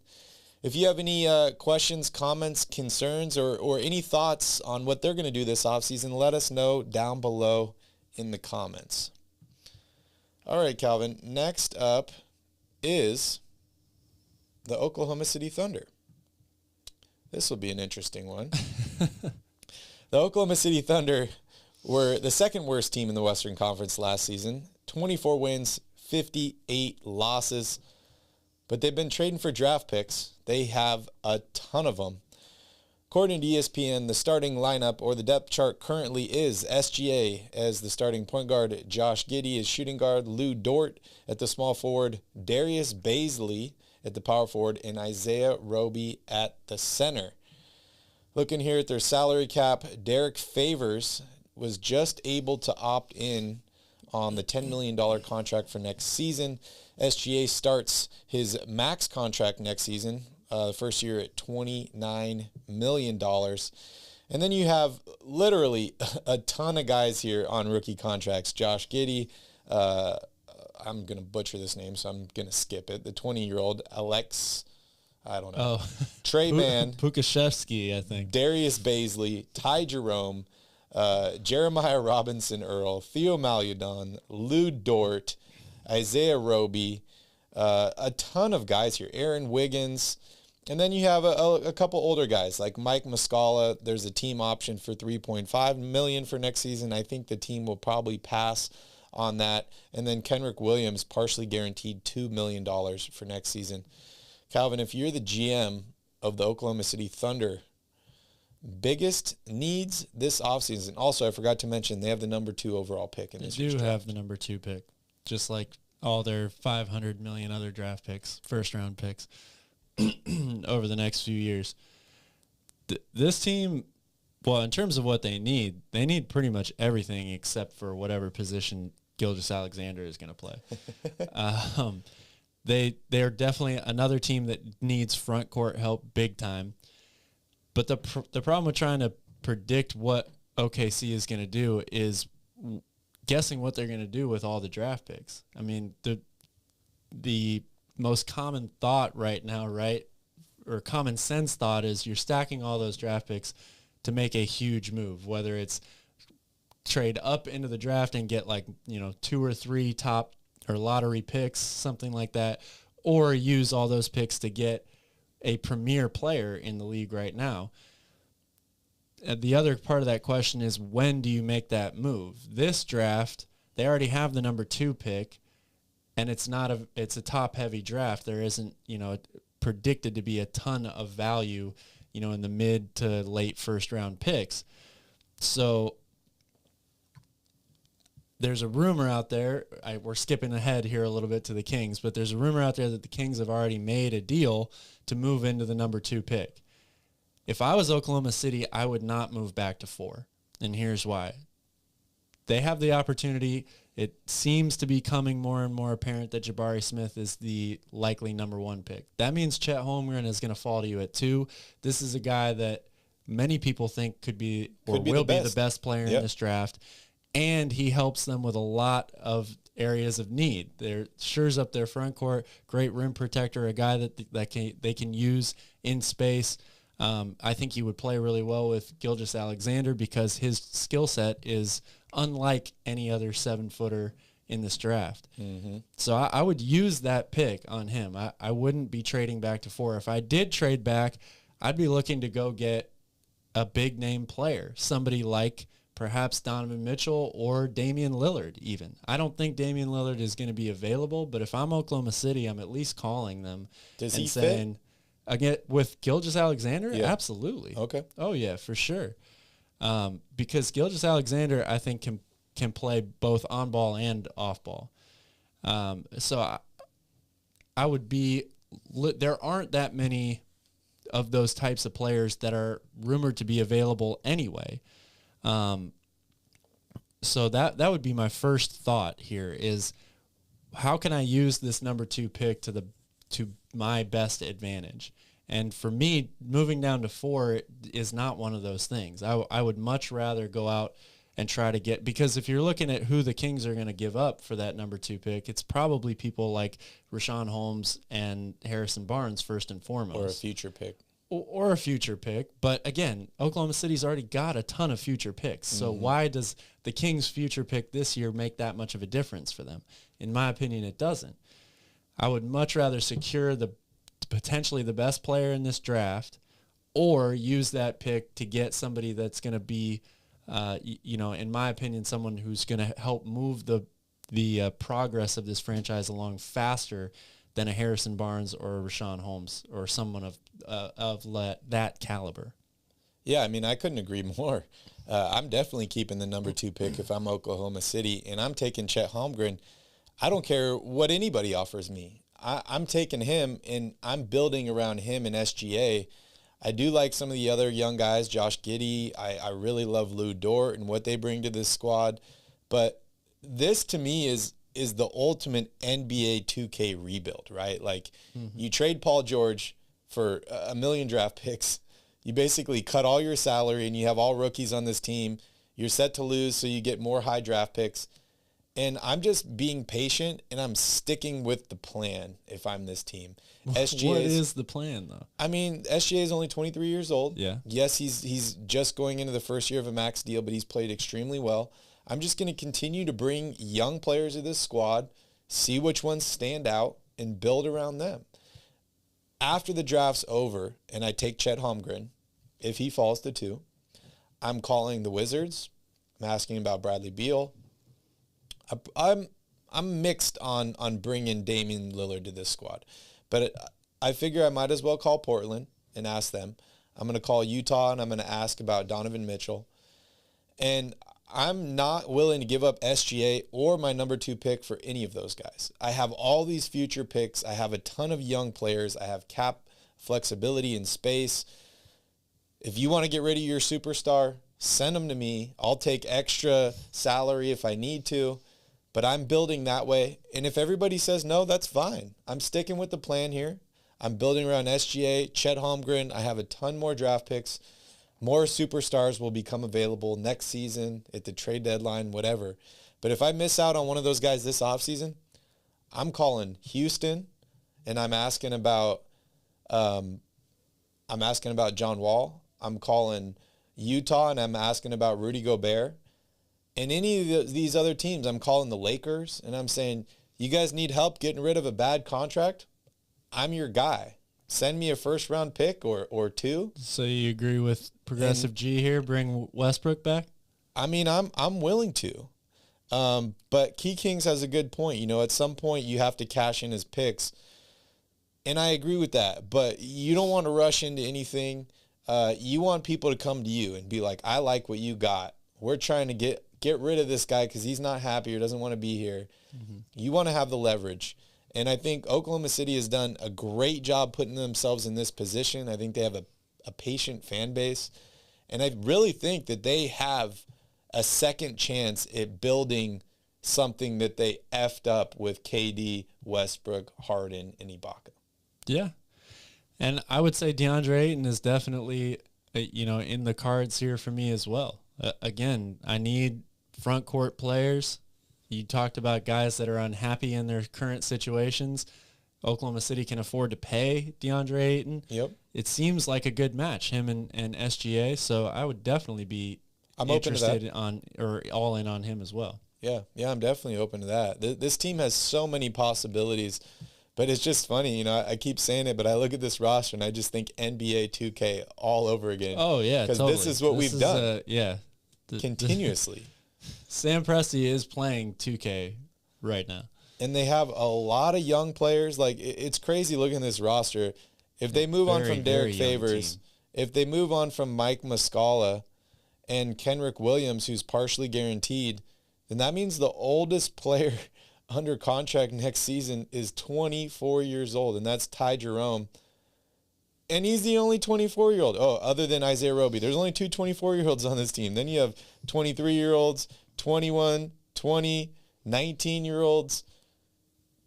If you have any questions, comments, concerns, or any thoughts on what they're going to do this offseason, let us know down below in the comments. All right, Calvin, next up is the Oklahoma City Thunder. This will be an interesting one. The Oklahoma City Thunder were the second worst team in the Western Conference last season. 24 wins, 58 losses. But they've been trading for draft picks. They have a ton of them. According to ESPN, the starting lineup or the depth chart currently is SGA as the starting point guard, Josh Giddey as shooting guard, Lou Dort at the small forward, Darius Bazley at the power forward, and Isaiah Roby at the center. Looking here at their salary cap, Derek Favors was just able to opt in on the $10 million contract for next season. SGA starts his max contract next season, the first year at $29 million. And then you have literally a ton of guys here on rookie contracts. Josh Giddey, I'm going to butcher this name, so I'm going to skip it. The 20-year-old Alex, I don't know. Trey Mann.
Pukashevsky, I think.
Darius Bazley, Ty Jerome, Jeremiah Robinson Earl, Theo Maledon, Lou Dort, Isaiah Roby, a ton of guys here. Aaron Wiggins. And then you have a couple older guys like Mike Muscala. There's a team option for $3.5 million for next season. I think the team will probably pass on that. And then Kenrick Williams partially guaranteed $2 million for next season. Calvin, if you're the GM of the Oklahoma City Thunder, biggest needs this offseason. Also, I forgot to mention they have the number 2 overall pick in this year's draft.
They do have the number 2 pick, just like all their 500 million other draft picks, first-round picks, over the next few years. This team, well, in terms of what they need pretty much everything except for whatever position Gilgeous-Alexander is going to play. They're definitely another team that needs front court help big time. But the problem with trying to predict what OKC is going to do is guessing what they're going to do with all the draft picks. I mean, the most common thought right now, right? Or common sense thought is you're stacking all those draft picks to make a huge move, whether it's trade up into the draft and get 2 or 3 top or lottery picks, something like that, or use all those picks to get a premier player in the league right now. The other part of that question is, when do you make that move? This draft, they already have the number 2 pick, and it's a top heavy draft. There isn't, predicted to be a ton of value, in the mid to late first round picks. So there's a rumor out there, we're skipping ahead here a little bit to the Kings, but there's a rumor out there that the Kings have already made a deal to move into the number 2 pick. If I was Oklahoma City, I would not move back to 4. And here's why. They have the opportunity. It seems to be becoming more and more apparent that Jabari Smith is the likely number 1 pick. That means Chet Holmgren is going to fall to you at 2. This is a guy that many people think will be the best player in this draft. And he helps them with a lot of areas of need. They're shores up their front court, great rim protector, a guy that they can use in space. I think he would play really well with Gilgeous-Alexander because his skill set is unlike any other 7-footer in this draft. Mm-hmm. So I would use that pick on him. I wouldn't be trading back to 4. If I did trade back, I'd be looking to go get a big-name player, somebody like perhaps Donovan Mitchell or Damian Lillard even. I don't think Damian Lillard is going to be available, but if I'm Oklahoma City, I'm at least calling them.
Does he fit?
Again, with Gilgeous-Alexander,
yeah.
Absolutely.
Okay.
Oh, yeah, for sure. Because Gilgeous-Alexander, I think, can play both on ball and off ball. So I would be – there aren't that many of those types of players that are rumored to be available anyway. So that would be my first thought here is, how can I use this number 2 pick to my best advantage? And for me, moving down to 4 is not one of those things. I would much rather go out and try to get, because if you're looking at who the Kings are going to give up for that number 2 pick, it's probably people like Rashawn Holmes and Harrison Barnes first and foremost.
Or a future pick.
Or a future pick. But again, Oklahoma City's already got a ton of future picks. So why does the Kings' future pick this year make that much of a difference for them? In my opinion, it doesn't. I would much rather secure potentially the best player in this draft, or use that pick to get somebody that's going to be, in my opinion, someone who's going to help move the progress of this franchise along faster than a Harrison Barnes or a Rashawn Holmes or someone of that caliber.
Yeah, I mean, I couldn't agree more. I'm definitely keeping the number 2 pick if I'm Oklahoma City, and I'm taking Chet Holmgren. I don't care what anybody offers me. I'm taking him, and I'm building around him in SGA. I do like some of the other young guys, Josh Giddey. I really love Lou Dort and what they bring to this squad. But this, to me, is the ultimate NBA 2K rebuild, right? Like, you trade Paul George for $1 million draft picks. You basically cut all your salary, and you have all rookies on this team. You're set to lose, so you get more high draft picks. And I'm just being patient, and I'm sticking with the plan if I'm this team.
SGA what is the plan, though?
I mean, SGA is only 23 years old.
Yeah.
Yes, he's just going into the first year of a max deal, but he's played extremely well. I'm just going to continue to bring young players to this squad, see which ones stand out, and build around them. After the draft's over, and I take Chet Holmgren, if he falls to 2, I'm calling the Wizards. I'm asking about Bradley Beal. I'm mixed on bringing Damian Lillard to this squad, but I figure I might as well call Portland and ask them. I'm going to call Utah, and I'm going to ask about Donovan Mitchell. And I'm not willing to give up SGA or my number 2 pick for any of those guys. I have all these future picks. I have a ton of young players. I have cap flexibility and space. If you want to get rid of your superstar, send them to me. I'll take extra salary if I need to. But I'm building that way. And if everybody says no, that's fine. I'm sticking with the plan here. I'm building around SGA, Chet Holmgren. I have a ton more draft picks. More superstars will become available next season at the trade deadline, whatever. But if I miss out on one of those guys this offseason, I'm calling Houston, and I'm asking about John Wall. I'm calling Utah, and I'm asking about Rudy Gobert. And any of these other teams, I'm calling the Lakers, and I'm saying, you guys need help getting rid of a bad contract? I'm your guy. Send me a first-round pick or two.
So you agree with Progressive G here? Bring Westbrook back?
I mean, I'm willing to. But Key Kings has a good point. You know, at some point you have to cash in his picks. And I agree with that. But you don't want to rush into anything. You want people to come to you and be like, I like what you got. We're trying to get rid of this guy because he's not happy or doesn't want to be here. Mm-hmm. You want to have the leverage. And I think Oklahoma City has done a great job putting themselves in this position. I think they have a patient fan base. And I really think that they have a second chance at building something that they effed up with KD, Westbrook, Harden, and Ibaka.
Yeah. And I would say DeAndre Ayton is definitely, in the cards here for me as well. Again, I need front court players. You talked about guys that are unhappy in their current situations. Oklahoma City can afford to pay DeAndre Ayton.
Yep.
It seems like a good match, him and SGA. So I would definitely be interested on or all in on him as well.
Yeah, I'm definitely open to that. This team has so many possibilities, but it's just funny. I keep saying it, but I look at this roster and I just think NBA 2K all over again.
Oh, yeah,
because
totally.
This is what we've done. Continuously.
Sam Presti is playing 2K right now.
And they have a lot of young players. Like, it's crazy looking at this roster. If they move on from Derek Favors, if they move on from Mike Muscala and Kenrick Williams, who's partially guaranteed, then that means the oldest player under contract next season is 24 years old, and that's Ty Jerome. And he's the only 24-year-old. Oh, other than Isaiah Roby. There's only two 24-year-olds on this team. Then you have 23-year-olds, 21, 20, 19-year-olds.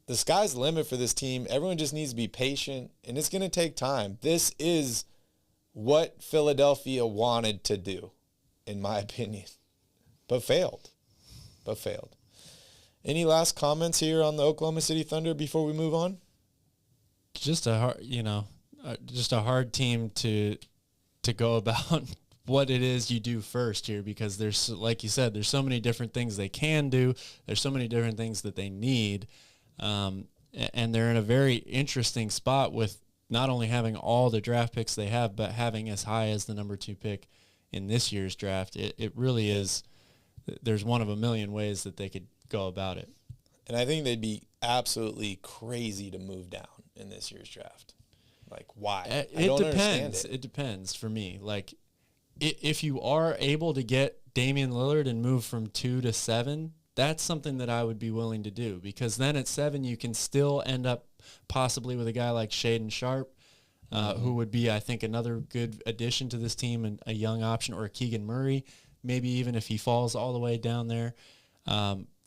The sky's the limit for this team. Everyone just needs to be patient, and it's going to take time. This is what Philadelphia wanted to do, in my opinion, but failed. Any last comments here on the Oklahoma City Thunder before we move on?
Just a hard team to go about what it is you do first here, because there's, like you said, there's so many different things they can do. There's so many different things that they need. And they're in a very interesting spot with not only having all the draft picks they have, but having as high as the number 2 pick in this year's draft. It really is. There's one of a million ways that they could go about it.
And I think they'd be absolutely crazy to move down in this year's draft. Like, why? I don't understand it.
It depends for me. Like, if you are able to get Damian Lillard and move from 2 to 7, that's something that I would be willing to do, because then at 7 you can still end up possibly with a guy like Shaden Sharp, who would be, I think, another good addition to this team and a young option, or a Keegan Murray, maybe even if he falls all the way down there.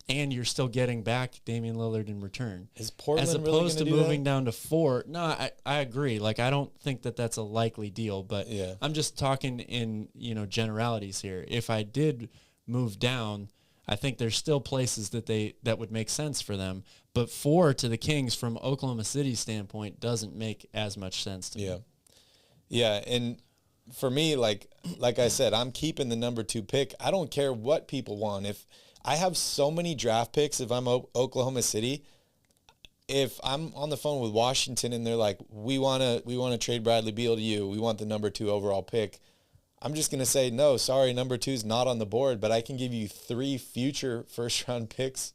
And you're still getting back Damian Lillard in return.
Is Portland
as opposed
really
to moving down to 4? No, I agree. Like, I don't think that that's a likely deal, but
yeah.
I'm just talking in, generalities here. If I did move down, I think there's still places that would make sense for them. But 4 to the Kings from Oklahoma City's standpoint doesn't make as much sense to me.
Yeah, and for me, like I said, I'm keeping the number 2 pick. I don't care what people want. If I have so many draft picks, if I'm Oklahoma City, if I'm on the phone with Washington and they're like, we want to trade Bradley Beal to you, we want the number 2 overall pick, I'm just going to say, no, sorry, number 2 is not on the board, but I can give you 3 future first-round picks.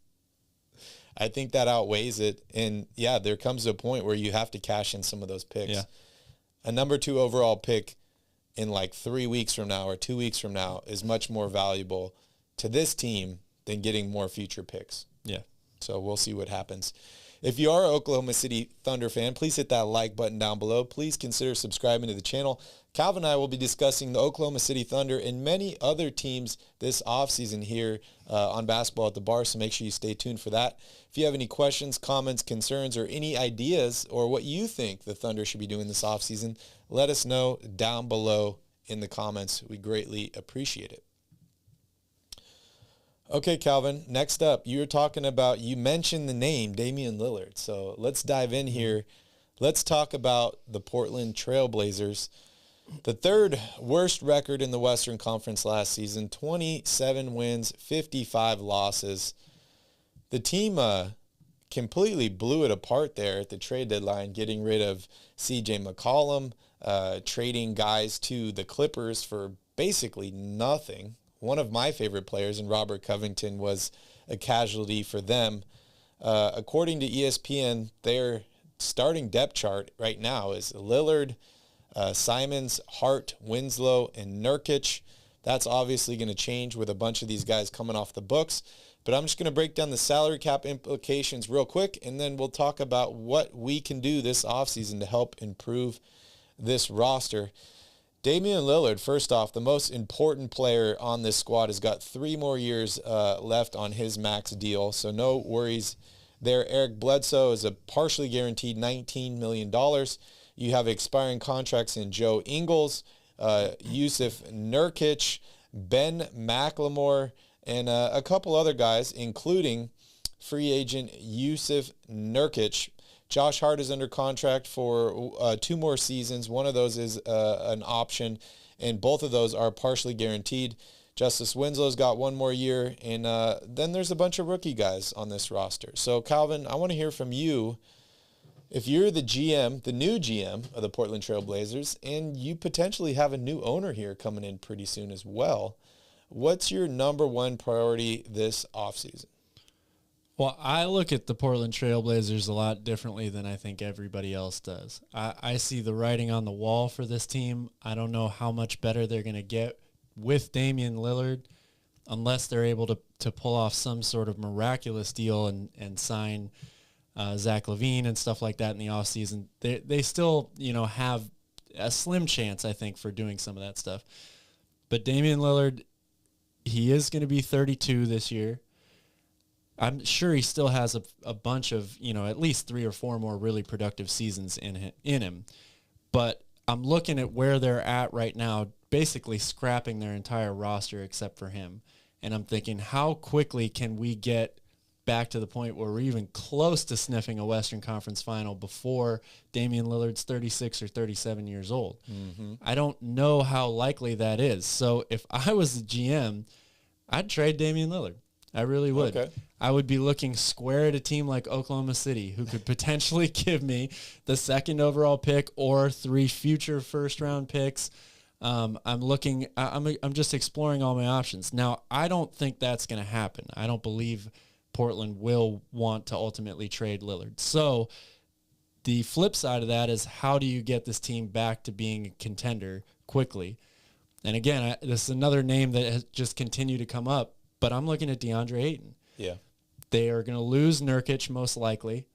I think that outweighs it. And, yeah, there comes a point where you have to cash in some of those picks.
Yeah.
A number 2 overall pick in like 3 weeks from now or 2 weeks from now is much more valuable to this team than getting more future picks.
Yeah.
So we'll see what happens. If you are an Oklahoma City Thunder fan, please hit that like button down below. Please consider subscribing to the channel. Calvin and I will be discussing the Oklahoma City Thunder and many other teams this offseason here on Basketball at the Bar, so make sure you stay tuned for that. If you have any questions, comments, concerns, or any ideas or what you think the Thunder should be doing this offseason, let us know down below in the comments. We greatly appreciate it. Okay, Calvin, next up, you mentioned the name Damian Lillard. So let's dive in here. let's talk about the Portland Trailblazers. The third worst record in the Western Conference last season, 27 wins, 55 losses. The team completely blew it apart there at the trade deadline, getting rid of C.J. McCollum, trading guys to the Clippers for basically nothing. One of my favorite players in Robert Covington was a casualty for them. According to ESPN, their starting depth chart right now is Lillard, Simons, Hart, Winslow, and Nurkic. That's obviously going to change with a bunch of these guys coming off the books. But I'm just going to break down the salary cap implications real quick, and then we'll talk about what we can do this offseason to help improve this roster. Damian Lillard, first off, the most important player on this squad, has got 3 more years left on his max deal, so no worries there. Eric Bledsoe is a partially guaranteed $19 million. You have expiring contracts in Joe Ingles, Yusuf Nurkic, Ben McLemore, and a couple other guys, including free agent Yusuf Nurkic. Josh Hart is under contract for 2 more seasons. One of those is an option, and both of those are partially guaranteed. Justice Winslow's got 1 more year, and then there's a bunch of rookie guys on this roster. So, Calvin, I want to hear from you. If you're the GM, the new GM of the Portland Trail Blazers, and you potentially have a new owner here coming in pretty soon as well, what's your number one priority this offseason?
Well, I look at the Portland Trail Blazers a lot differently than I think everybody else does. I see the writing on the wall for this team. I don't know how much better they're going to get with Damian Lillard unless they're able to pull off some sort of miraculous deal and sign Zach LaVine and stuff like that in the offseason. They still, have a slim chance, I think, for doing some of that stuff. But Damian Lillard, he is going to be 32 this year. I'm sure he still has a bunch of, at least 3 or 4 more really productive seasons in him. But I'm looking at where they're at right now, basically scrapping their entire roster except for him. And I'm thinking, how quickly can we get back to the point where we're even close to sniffing a Western Conference final before Damian Lillard's 36 or 37 years old? Mm-hmm. I don't know how likely that is. So if I was the GM, I'd trade Damian Lillard. I really would. Okay. I would be looking square at a team like Oklahoma City, who could potentially give me the 2nd overall pick or 3 future first-round picks. I'm just exploring all my options. Now, I don't think that's going to happen. I don't believe Portland will want to ultimately trade Lillard. So the flip side of that is, how do you get this team back to being a contender quickly? And again, this is another name that has just continued to come up, but I'm looking at DeAndre Ayton.
Yeah.
They are going to lose Nurkic most likely.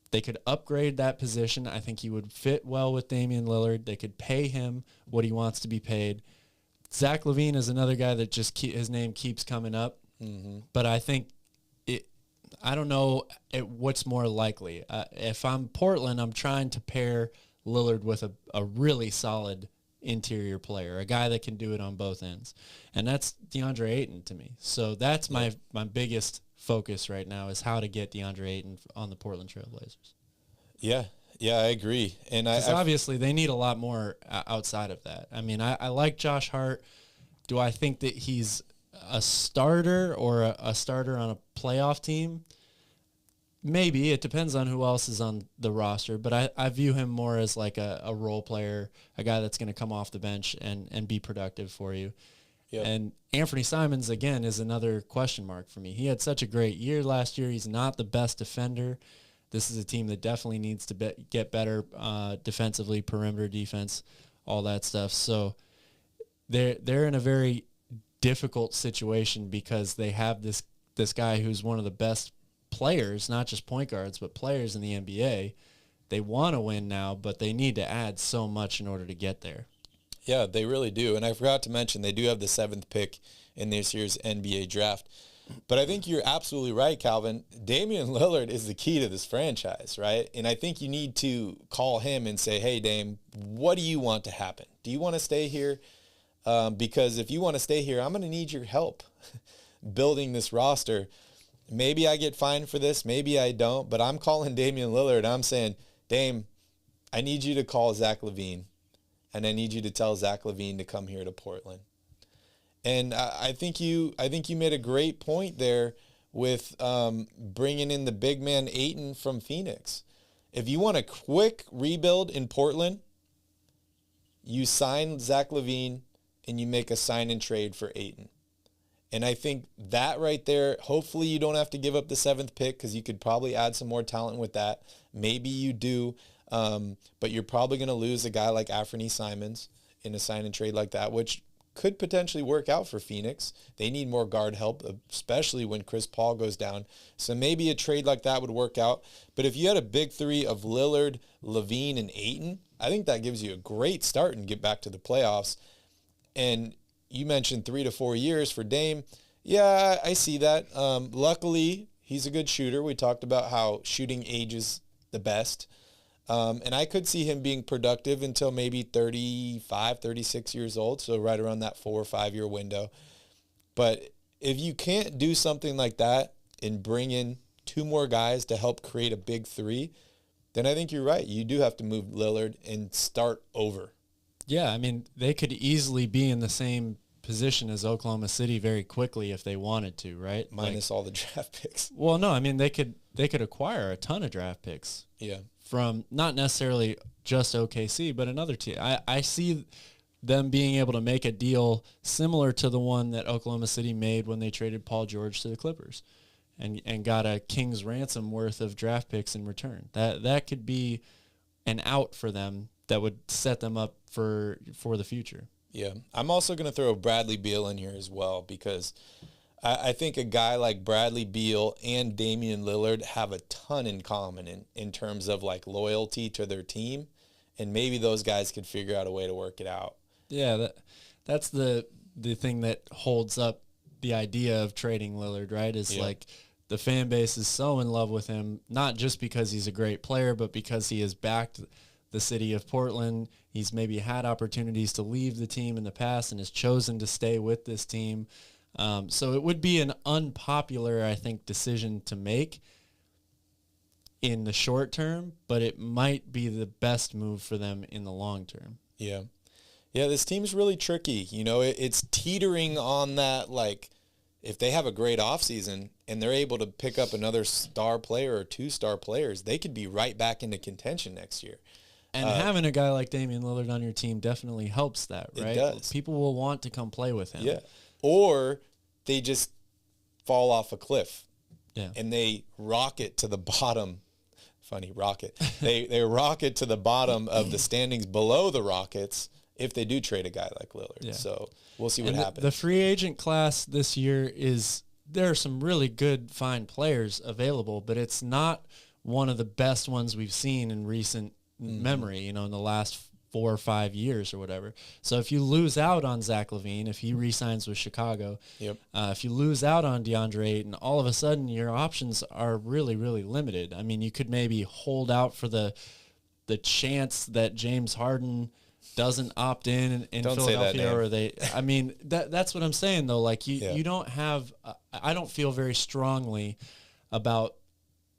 They could upgrade that position. I think he would fit well with Damian Lillard. They could pay him what he wants to be paid. Zach LaVine is another guy that his name keeps coming up. Mm-hmm. But I think I don't know what's more likely. If I'm Portland, I'm trying to pair Lillard with a really solid interior player, a guy that can do it on both ends. And that's DeAndre Ayton to me. So that's my biggest focus right now, is how to get DeAndre Ayton on the Portland Trail Blazers.
Yeah, I agree. And
obviously they need a lot more outside of that. I mean, I like Josh Hart. Do I think that he's a starter or a starter on a playoff team? Maybe. It depends on who else is on the roster, but I view him more as like a role player, a guy that's going to come off the bench and be productive for you. Yep. And Anthony Simons, again, is another question mark for me. He had such a great year last year. He's not the best defender. This is a team that definitely needs to get better defensively, perimeter defense, all that stuff. So they're in a very difficult situation because they have this guy who's one of the best players, not just point guards, but players in the NBA. They want to win now, but they need to add so much in order to get there.
Yeah, they really do. And I forgot to mention, they do have the 7th pick in this year's NBA draft. But I think you're absolutely right, Calvin. Damian Lillard is the key to this franchise, right? And I think you need to call him and say, hey, Dame, what do you want to happen? Do you want to stay here? Because if you want to stay here, I'm going to need your help building this roster. Maybe I get fined for this. Maybe I don't. But I'm calling Damian Lillard. I'm saying, Dame, I need you to call Zach LaVine, and I need you to tell Zach LaVine to come here to Portland. And I think you made a great point there with bringing in the big man Ayton from Phoenix. If you want a quick rebuild in Portland, you sign Zach LaVine and you make a sign and trade for Ayton. And I think that right there, hopefully you don't have to give up the 7th pick because you could probably add some more talent with that. Maybe you do, but you're probably going to lose a guy like Anfernee Simons in a sign and trade like that, which could potentially work out for Phoenix. They need more guard help, especially when Chris Paul goes down. So maybe a trade like that would work out. But if you had a big three of Lillard, LaVine, and Ayton, I think that gives you a great start and get back to the playoffs. And you mentioned 3 to 4 years for Dame. Yeah, I see that. Luckily, he's a good shooter. We talked about how shooting ages the best. And I could see him being productive until maybe 35, 36 years old, so right around that 4 or 5 year window. But if you can't do something like that and bring in 2 more guys to help create a big three, then I think you're right. You do have to move Lillard and start over.
Yeah, I mean, they could easily be in the same position as Oklahoma City very quickly if they wanted to, right?
Minus all the draft picks.
Well, no, I mean, they could acquire a ton of draft picks.
Yeah.
From not necessarily just OKC, but another team. I see them being able to make a deal similar to the one that Oklahoma City made when they traded Paul George to the Clippers and got a king's ransom worth of draft picks in return. That could be an out for them that would set them up for the future.
Yeah. I'm also going to throw Bradley Beal in here as well because I think a guy like Bradley Beal and Damian Lillard have a ton in common in terms of like loyalty to their team, and maybe those guys could figure out a way to work it out.
Yeah, that's the thing that holds up the idea of trading Lillard, right? Is like the fan base is so in love with him, not just because he's a great player, but because he has backed the city of Portland. He's maybe had opportunities to leave the team in the past and has chosen to stay with this team. So it would be an unpopular, I think, decision to make in the short term, but it might be the best move for them in the long term.
Yeah. Yeah, this team's really tricky. You know, it's teetering on that, like, if they have a great offseason and they're able to pick up another star player or 2 star players, they could be right back into contention next year.
And having a guy like Damian Lillard on your team definitely helps that, right?
It does.
People will want to come play with him.
Yeah. Or they just fall off a cliff.
Yeah.
And they rocket to the bottom. Funny, rocket. They rocket to the bottom of the standings below the Rockets if they do trade a guy like Lillard.
Yeah.
So we'll see what happens.
The free agent class this year there are some really good, fine players available, but it's not one of the best ones we've seen in recent memory, in the last 4 or 5 years or whatever. So if you lose out on Zach LaVine, if he re-signs with Chicago, if you lose out on DeAndre Ayton, all of a sudden your options are really, really limited. I mean, you could maybe hold out for the chance that James Harden doesn't opt in
Don't
Philadelphia, or that's what I'm saying though. Like you don't have, I don't feel very strongly about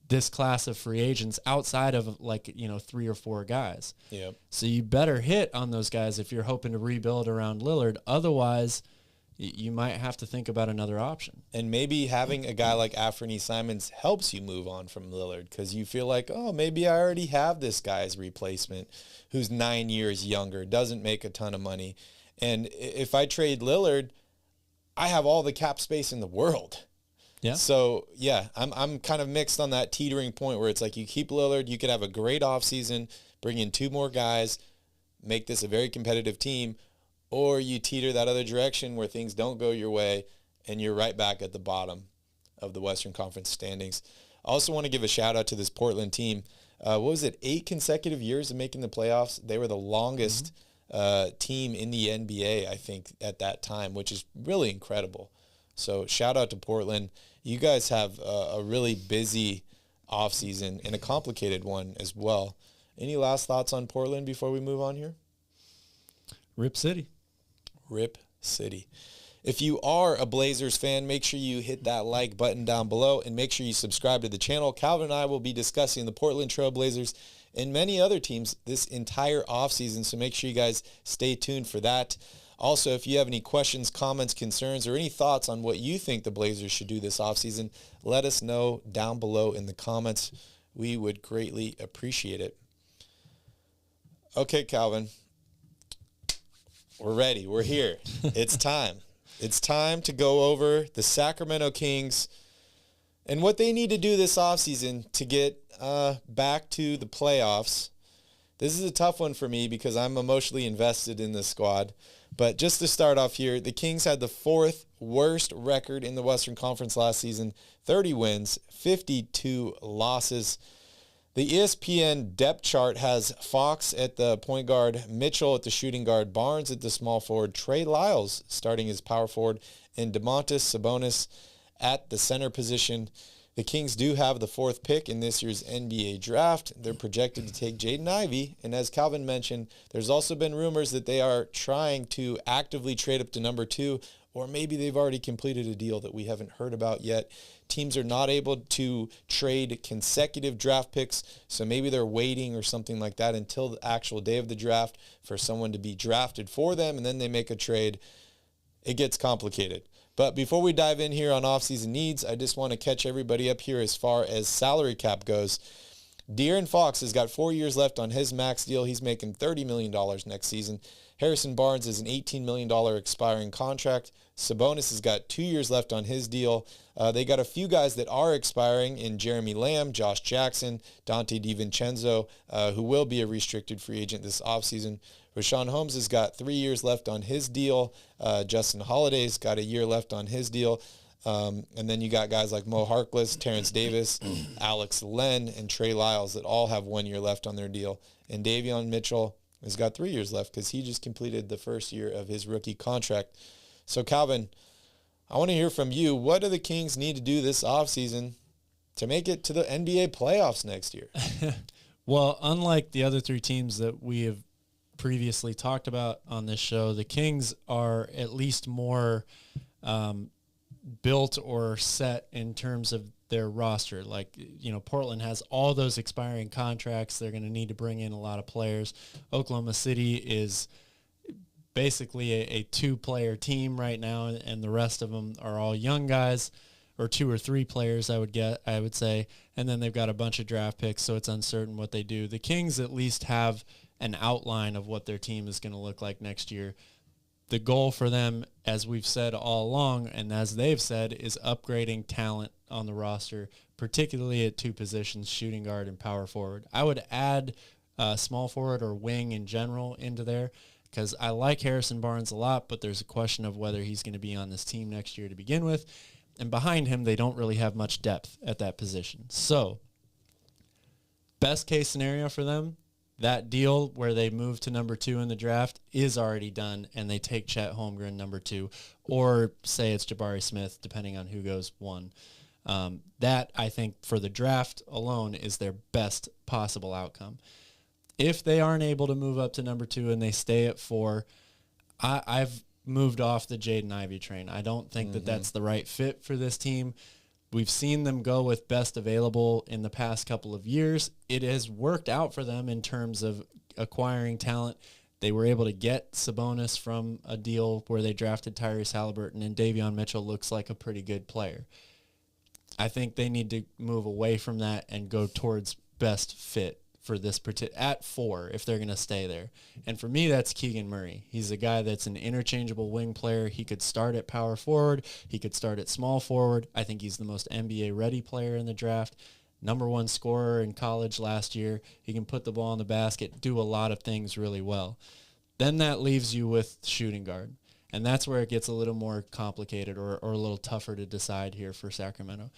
this class of free agents outside of 3 or 4 guys.
Yeah.
So you better hit on those guys if you're hoping to rebuild around Lillard. Otherwise, you might have to think about another option.
And maybe having a guy like Anfernee Simons helps you move on from Lillard because you feel like, oh, maybe I already have this guy's replacement who's 9 years younger, doesn't make a ton of money. And if I trade Lillard, I have all the cap space in the world.
Yeah.
So, yeah, I'm kind of mixed on that teetering point where it's like you keep Lillard, you could have a great offseason, bring in 2 more guys, make this a very competitive team, or you teeter that other direction where things don't go your way and you're right back at the bottom of the Western Conference standings. I also want to give a shout-out to this Portland team. What was it, 8 consecutive years of making the playoffs? They were the longest team in the NBA, I think, at that time, which is really incredible. So shout-out to Portland. You guys have a really busy offseason and a complicated one as well. Any last thoughts on Portland before we move on here?
Rip City.
Rip City. If you are a Blazers fan, make sure you hit that like button down below and make sure you subscribe to the channel. Calvin and I will be discussing the Portland Trail Blazers and many other teams this entire offseason. So make sure you guys stay tuned for that. Also, if you have any questions, comments, concerns, or any thoughts on what you think the Blazers should do this offseason, let us know down below in the comments. We would greatly appreciate it. Okay, Calvin. We're ready. We're here. It's time. It's time to go over the Sacramento Kings and what they need to do this offseason to get back to the playoffs. This is a tough one for me because I'm emotionally invested in this squad. But just to start off here, the Kings had the 4th worst record in the Western Conference last season, 30 wins, 52 losses. The ESPN depth chart has Fox at the point guard, Mitchell at the shooting guard, Barnes at the small forward, Trey Lyles starting as power forward, and Domantas Sabonis at the center position. The Kings do have the 4th pick in this year's NBA draft. They're projected to take Jaden Ivey, and as Calvin mentioned, there's also been rumors that they are trying to actively trade up to number 2, or maybe they've already completed a deal that we haven't heard about yet. Teams are not able to trade consecutive draft picks, so maybe they're waiting or something like that until the actual day of the draft for someone to be drafted for them, and then they make a trade. It gets complicated. But before we dive in here on offseason needs, I just want to catch everybody up here as far as salary cap goes. De'Aaron Fox has got 4 years left on his max deal. He's making $30 million next season. Harrison Barnes is an $18 million expiring contract. Sabonis has got 2 years left on his deal. They got a few guys that are expiring in Jeremy Lamb, Josh Jackson, Dante DiVincenzo, who will be a restricted free agent this offseason. Rashawn Holmes has got 3 years left on his deal. Justin Holiday's got a year left on his deal. And then you got guys like Mo Harkless, Terrence Davis, Alex Len, and Trey Lyles that all have 1 year left on their deal. And Davion Mitchell has got 3 years left because he just completed the first year of his rookie contract. So, Calvin, I want to hear from you. What do the Kings need to do this offseason to make it to the NBA playoffs next year?
Well, unlike the other 3 teams that we have previously talked about on this show, the Kings are at least more built or set in terms of their roster. Like, you know, Portland has all those expiring contracts. They're going to need to bring in a lot of players. Oklahoma City is basically a 2-player team right now, and the rest of them are all young guys, or 2 or 3 players, I would say. And then they've got a bunch of draft picks, so it's uncertain what they do. The Kings at least have an outline of what their team is going to look like next year. The goal for them, as we've said all along, and as they've said, is upgrading talent on the roster, particularly at 2 positions, shooting guard and power forward. I would add small forward or wing in general into there, because I like Harrison Barnes a lot, but there's a question of whether he's going to be on this team next year to begin with. And behind him, they don't really have much depth at that position. So, best case scenario for them, that deal where they move to number 2 in the draft is already done, and they take Chet Holmgren number 2, or say it's Jabari Smith, depending on who goes 1. That, I think, for the draft alone is their best possible outcome. If they aren't able to move up to number 2 and they stay at 4, I've moved off the Jaden Ivey train. I don't think that that's the right fit for this team. We've seen them go with best available in the past couple of years. It has worked out for them in terms of acquiring talent. They were able to get Sabonis from a deal where they drafted Tyrese Halliburton, and Davion Mitchell looks like a pretty good player. I think they need to move away from that and go towards best fit for this at 4 if they're going to stay there. And for me, that's Keegan Murray. He's a guy that's an interchangeable wing player. He could start at power forward. He could start at small forward. I think he's the most NBA-ready player in the draft. Number 1 scorer in college last year. He can put the ball in the basket, do a lot of things really well. Then that leaves you with shooting guard. And that's where it gets a little more complicated or a little tougher to decide here for Sacramento.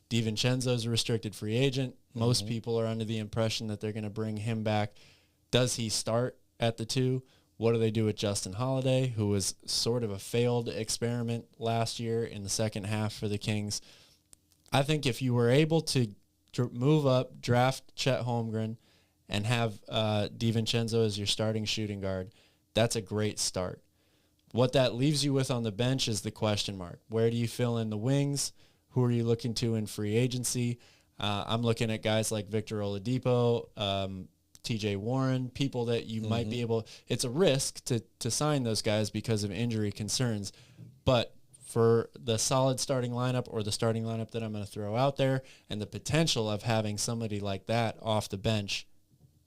DiVincenzo's a restricted free agent. Most people are under the impression that they're going to bring him back. Does he start at the 2? What do they do with Justin Holiday, who was sort of a failed experiment last year in the second half for the Kings? I think if you were able to move up, draft Chet Holmgren, and have DiVincenzo as your starting shooting guard, that's a great start. What that leaves you with on the bench is the question mark. Where do you fill in the wings? Who are you looking to in free agency? I'm looking at guys like Victor Oladipo, TJ Warren, people that you might be able, it's a risk to sign those guys because of injury concerns. But for the solid starting lineup, or the starting lineup that I'm going to throw out there, and the potential of having somebody like that off the bench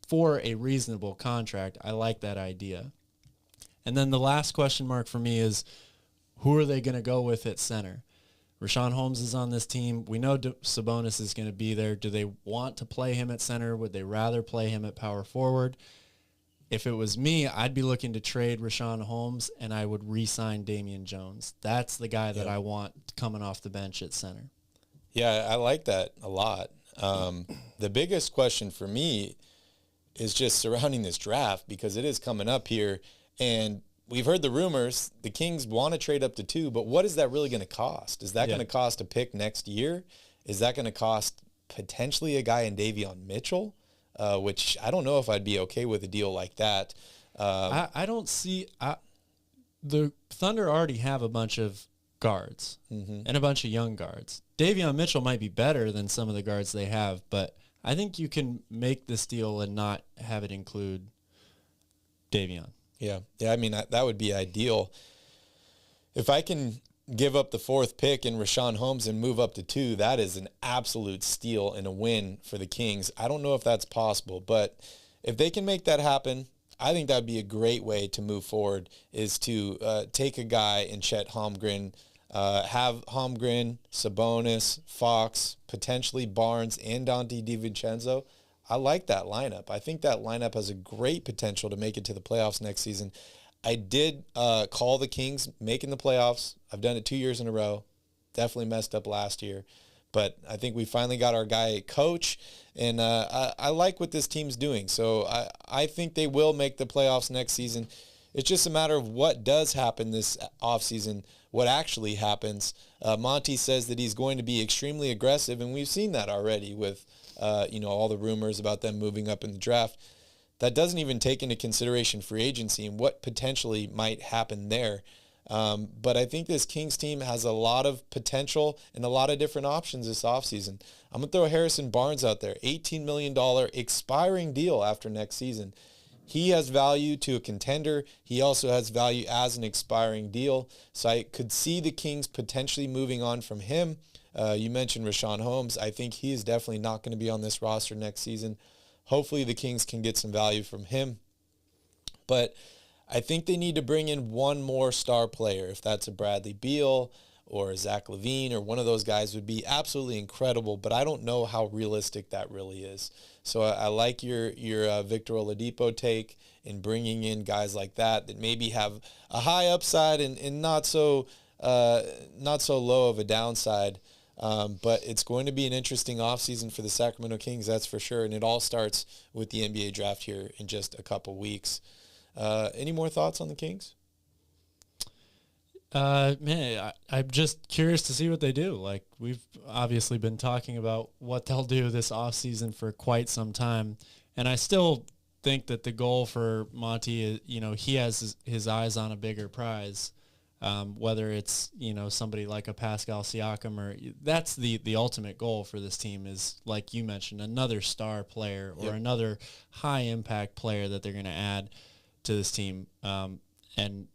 for a reasonable contract, I like that idea. And then the last question mark for me is, who are they going to go with at center? Rashawn Holmes is on this team. We know Sabonis is going to be there. Do they want to play him at center? Would they rather play him at power forward? If it was me, I'd be looking to trade Rashawn Holmes, and I would re-sign Damian Jones. That's the guy that I want coming off the bench at center.
Yeah, I like that a lot. The biggest question for me is just surrounding this draft, because it is coming up here, and we've heard the rumors the Kings want to trade up to 2, but what is that really going to cost? Is that going to cost a pick next year? Is that going to cost potentially a guy in Davion Mitchell? Which I don't know if I'd be okay with a deal like that.
I don't see the Thunder already have a bunch of guards and a bunch of young guards. Davion Mitchell might be better than some of the guards they have, but I think you can make this deal and not have it include Davion.
Yeah. I mean, that would be ideal. If I can give up the 4th pick in Rashawn Holmes and move up to 2, that is an absolute steal and a win for the Kings. I don't know if that's possible, but if they can make that happen, I think that would be a great way to move forward, is to take a guy in Chet Holmgren, have Holmgren, Sabonis, Fox, potentially Barnes, and Dante DiVincenzo. I like that lineup. I think that lineup has a great potential to make it to the playoffs next season. I did call the Kings making the playoffs. I've done it 2 years in a row. Definitely messed up last year. But I think we finally got our guy coach, and I like what this team's doing. So I think they will make the playoffs next season. It's just a matter of what does happen this offseason, what actually happens. Monty says that he's going to be extremely aggressive, and we've seen that already with all the rumors about them moving up in the draft. That doesn't even take into consideration free agency and what potentially might happen there. But I think this Kings team has a lot of potential and a lot of different options this offseason. I'm going to throw Harrison Barnes out there, $18 million expiring deal after next season. He has value to a contender. He also has value as an expiring deal. So I could see the Kings potentially moving on from him. You mentioned Rashawn Holmes. I think he is definitely not going to be on this roster next season. Hopefully the Kings can get some value from him. But I think they need to bring in one more star player. If that's a Bradley Beal or a Zach LaVine or one of those guys, would be absolutely incredible. But I don't know how realistic that really is. So I like your Victor Oladipo take in bringing in guys like that maybe have a high upside and not so low of a downside. But it's going to be an interesting offseason for the Sacramento Kings, that's for sure. And it all starts with the NBA draft here in just a couple weeks. Any more thoughts on the Kings?
I'm just curious to see what they do. Like, we've obviously been talking about what they'll do this offseason for quite some time. And I still think that the goal for Monty is, he has his eyes on a bigger prize. Whether it's, somebody like a Pascal Siakam, or that's the ultimate goal for this team is, like you mentioned, another star player or another high impact player that they're going to add to this team. And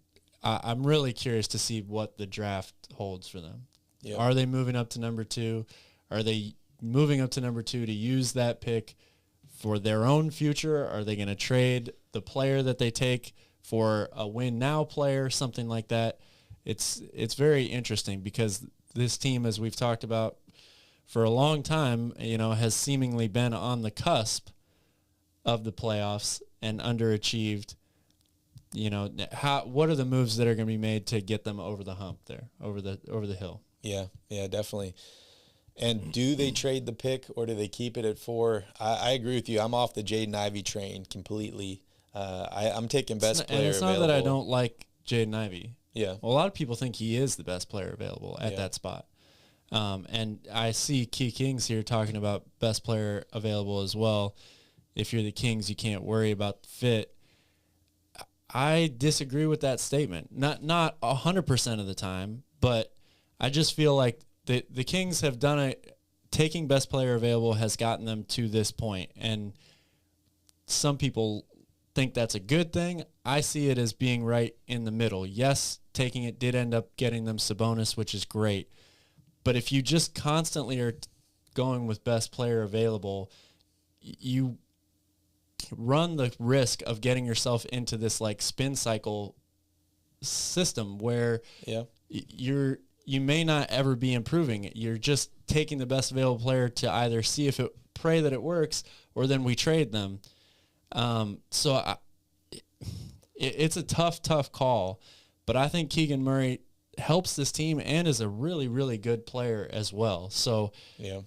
I'm really curious to see what the draft holds for them. Yep. Are they moving up to number 2? Are they moving up to number 2 to use that pick for their own future? Are they going to trade the player that they take for a win now player, something like that? It's very interesting because this team, as we've talked about for a long time, has seemingly been on the cusp of the playoffs and underachieved. What are the moves that are going to be made to get them over the hump there, over the hill?
Yeah, definitely. And do they trade the pick or do they keep it at 4? I agree with you. I'm off the Jaden Ivey train completely. I'm taking best player available. And it's not
that I don't like Jaden Ivey.
Yeah.
Well, a lot of people think he is the best player available at that spot. And I see Key Kings here talking about best player available as well. If you're the Kings, you can't worry about the fit. I disagree with that statement. Not 100% of the time, but I just feel like the Kings have done taking best player available has gotten them to this point. And some people think that's a good thing. I see it as being right in the middle. Yes, taking it did end up getting them Sabonis, which is great. But if you just constantly are going with best player available, you run the risk of getting yourself into this like spin cycle system where you may not ever be improving. You're just taking the best available player to either see if pray that it works, or then we trade them. It's a tough call, but I think Keegan Murray helps this team and is a really, really good player as well. So
yeah,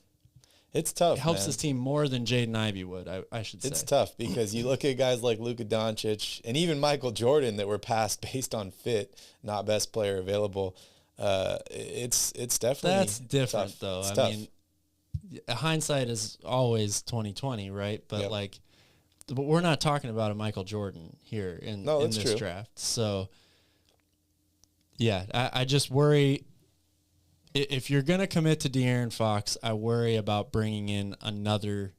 it's tough.
It helps
man.
this team more than Jaden Ivey would, I should say.
It's tough because you look at guys like Luka Doncic and even Michael Jordan that were passed based on fit, not best player available. It's definitely
that's different
tough.
though.
It's
I
tough.
mean, hindsight is always 20/20, right? But but we're not talking about a Michael Jordan here in this
true.
draft. So yeah, I just worry if you're going to commit to De'Aaron Fox, I worry about bringing in another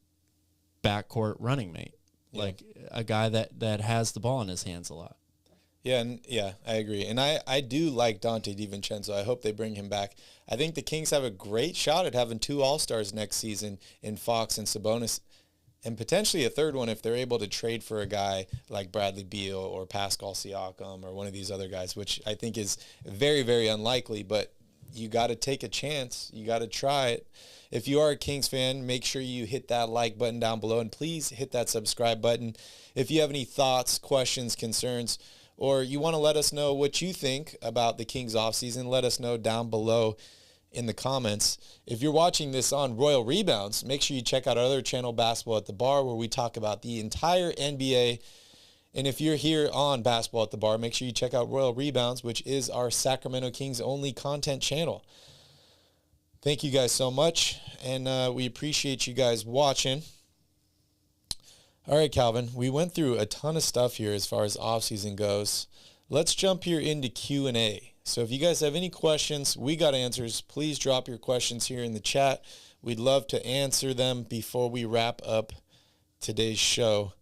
backcourt running mate, like a guy that has the ball in his hands a lot.
Yeah, I agree. And I do like Dante DiVincenzo. I hope they bring him back. I think the Kings have a great shot at having 2 All-Stars next season in Fox and Sabonis, and potentially a third one if they're able to trade for a guy like Bradley Beal or Pascal Siakam or one of these other guys, which I think is very, very unlikely, but you got to take a chance. You got to try it. If you are a Kings fan, make sure you hit that like button down below, and please hit that subscribe button. If you have any thoughts, questions, concerns, or you want to let us know what you think about the Kings offseason, let us know down below in the comments. If you're watching this on Royal Rebounds, make sure you check out our other channel, Basketball at the Bar, where we talk about the entire NBA. And if you're here on Basketball at the Bar, make sure you check out Royal Rebounds, which is our Sacramento Kings only content channel. Thank you guys so much, and we appreciate you guys watching. All right, Calvin, we went through a ton of stuff here as far as offseason goes. Let's jump here into Q&A. So if you guys have any questions, we got answers. Please drop your questions here in the chat. We'd love to answer them before we wrap up today's show.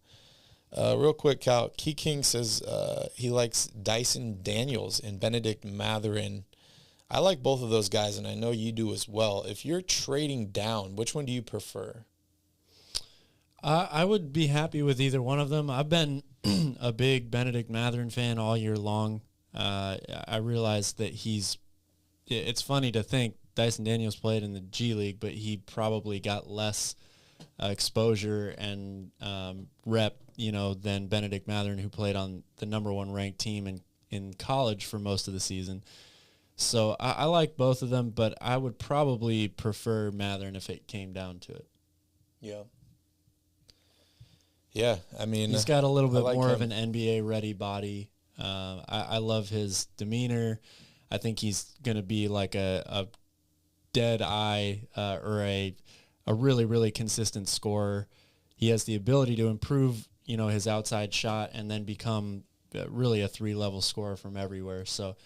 Real quick, Cal, Key King says he likes Dyson Daniels and Benedict Mathurin. I like both of those guys, and I know you do as well. If you're trading down, which one do you prefer?
I would be happy with either one of them. I've been a big Benedict Mathurin fan all year long. I realize that it's funny to think Dyson Daniels played in the G League, but he probably got less exposure and rep, than Benedict Mathurin, who played on the number 1 ranked team in college for most of the season. So I like both of them, but I would probably prefer Mathurin if it came down to it.
Yeah. Yeah, I mean,
he's got a little bit
like
more
him.
of an NBA-ready body. I love his demeanor. I think he's going to be like a dead eye or a really, really consistent scorer. He has the ability to improve, his outside shot and then become really a 3-level scorer from everywhere. So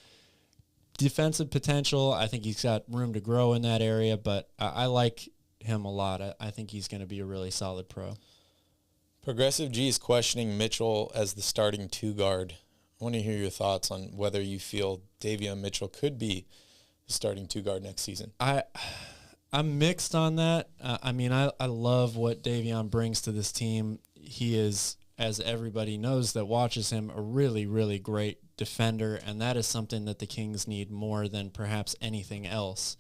defensive potential, I think he's got room to grow in that area, but I like him a lot. I think he's going to be a really solid pro.
Progressive G is questioning Mitchell as the starting 2 guard. I want to hear your thoughts on whether you feel Davion Mitchell could be the starting 2 guard next season.
I'm mixed on that. I love what Davion brings to this team. He is, as everybody knows that watches him, a really, really great defender, and that is something that the Kings need more than perhaps anything else.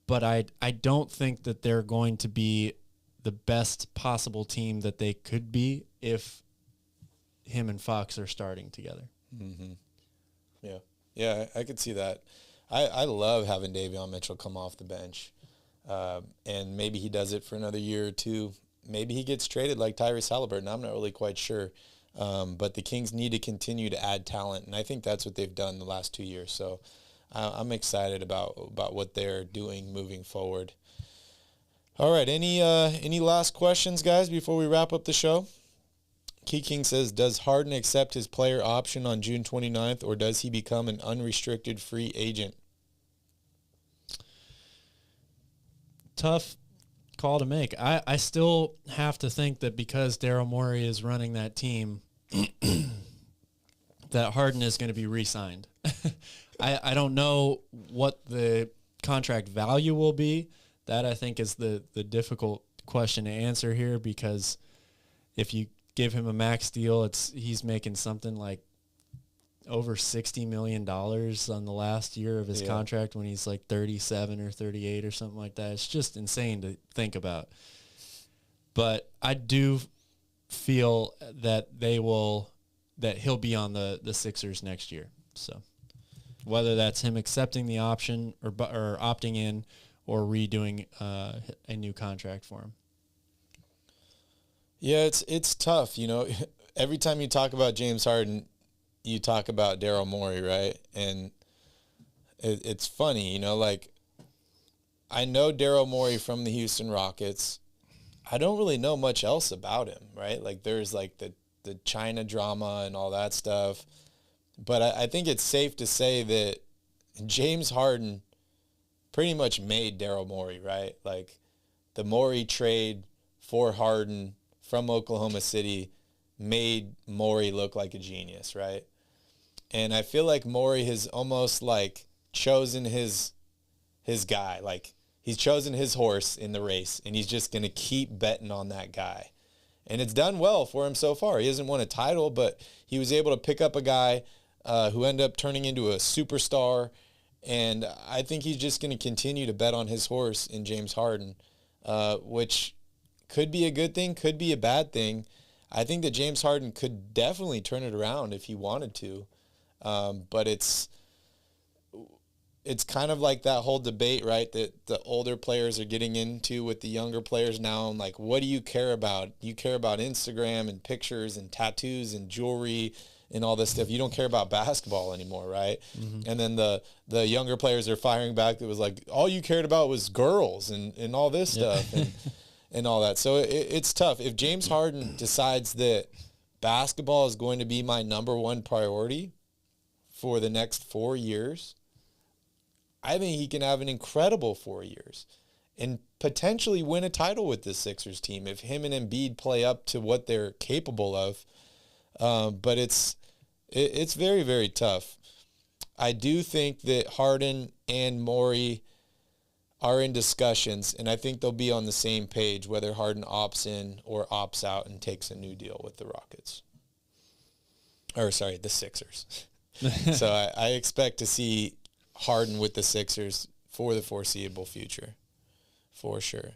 But I don't think that they're going to be the best possible team that they could be if him and Fox are starting together.
Mm-hmm. Yeah, I could see that. I love having Davion Mitchell come off the bench, and maybe he does it for another year or two. Maybe he gets traded like Tyrese Haliburton. I'm not really quite sure, but the Kings need to continue to add talent, and I think that's what they've done the last 2 years. So I'm excited about what they're doing moving forward. All right, any last questions, guys, before we wrap up the show? Key King says, does Harden accept his player option on June 29th, or does he become an unrestricted free agent?
Tough call to make. I still have to think that because Daryl Morey is running that team, that Harden is going to be re-signed. I don't know what the contract value will be. That I think is the difficult question to answer here, because if you give him a max deal, he's making something like over $60 million on the last year of his contract when he's like 37 or 38 or something like that. It's just insane to think about. But I do feel that he'll be on the Sixers next year. So whether that's him accepting the option or opting in or redoing a new contract for him.
Yeah, it's tough. Every time you talk about James Harden, you talk about Daryl Morey, right? And it's funny, like, I know Daryl Morey from the Houston Rockets. I don't really know much else about him, right? Like, there's like the China drama and all that stuff. But I think it's safe to say that James Harden pretty much made Daryl Morey, right? Like, the Morey trade for Harden from Oklahoma City made Morey look like a genius, right? And I feel like Morey has almost like chosen his guy. Like, he's chosen his horse in the race, and he's just going to keep betting on that guy. And it's done well for him so far. He hasn't won a title, but he was able to pick up a guy who ended up turning into a superstar. And I think he's just going to continue to bet on his horse in James Harden, which could be a good thing, could be a bad thing. I think that James Harden could definitely turn it around if he wanted to. But it's kind of like that whole debate, right, that the older players are getting into with the younger players now. And like, what do you care about? You care about Instagram and pictures and tattoos and jewelry and all this stuff. You don't care about basketball anymore, right? Mm-hmm. And then the younger players are firing back that was like, all you cared about was girls and all this stuff and all that. So it's tough. If James Harden decides that basketball is going to be my number one priority for the next 4 years, I think he can have an incredible 4 years and potentially win a title with this Sixers team if him and Embiid play up to what they're capable of. But it's very, very tough. I do think that Harden and Morey are in discussions, and I think they'll be on the same page whether Harden opts in or opts out and takes a new deal with the Rockets. The Sixers. So I expect to see Harden with the Sixers for the foreseeable future, for sure.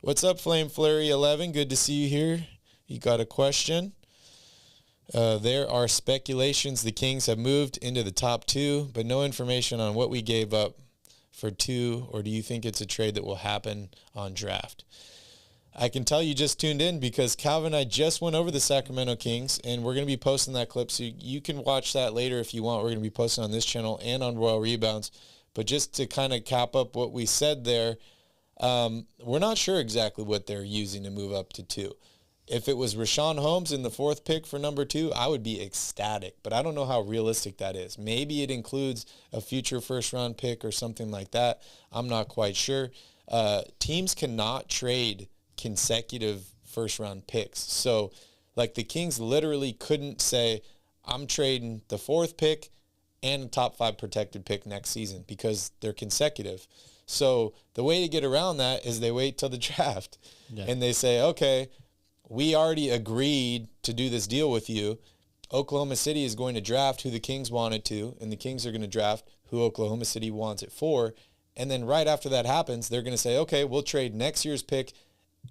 What's up, Flame Flurry 11? Good to see you here. You got a question? There are speculations the Kings have moved into the top 2, but no information on what we gave up for 2, or do you think it's a trade that will happen on draft? I can tell you just tuned in because Calvin and I just went over the Sacramento Kings, and we're going to be posting that clip, so you can watch that later if you want. We're going to be posting on this channel and on Royal Rebounds. But just to kind of cap up what we said there, we're not sure exactly what they're using to move up to 2. If it was Rashawn Holmes in the 4th pick for number 2, I would be ecstatic, but I don't know how realistic that is. Maybe it includes a future first-round pick or something like that. I'm not quite sure. Teams cannot trade consecutive first-round picks. So, like, the Kings literally couldn't say, I'm trading the 4th pick and a top 5 protected pick next season because they're consecutive. So the way to get around that is they wait till the draft. Yeah. And they say, okay, we already agreed to do this deal with you. Oklahoma City is going to draft who the Kings wanted to, and the Kings are going to draft who Oklahoma City wants it for. And then right after that happens, they're going to say, okay, we'll trade next year's pick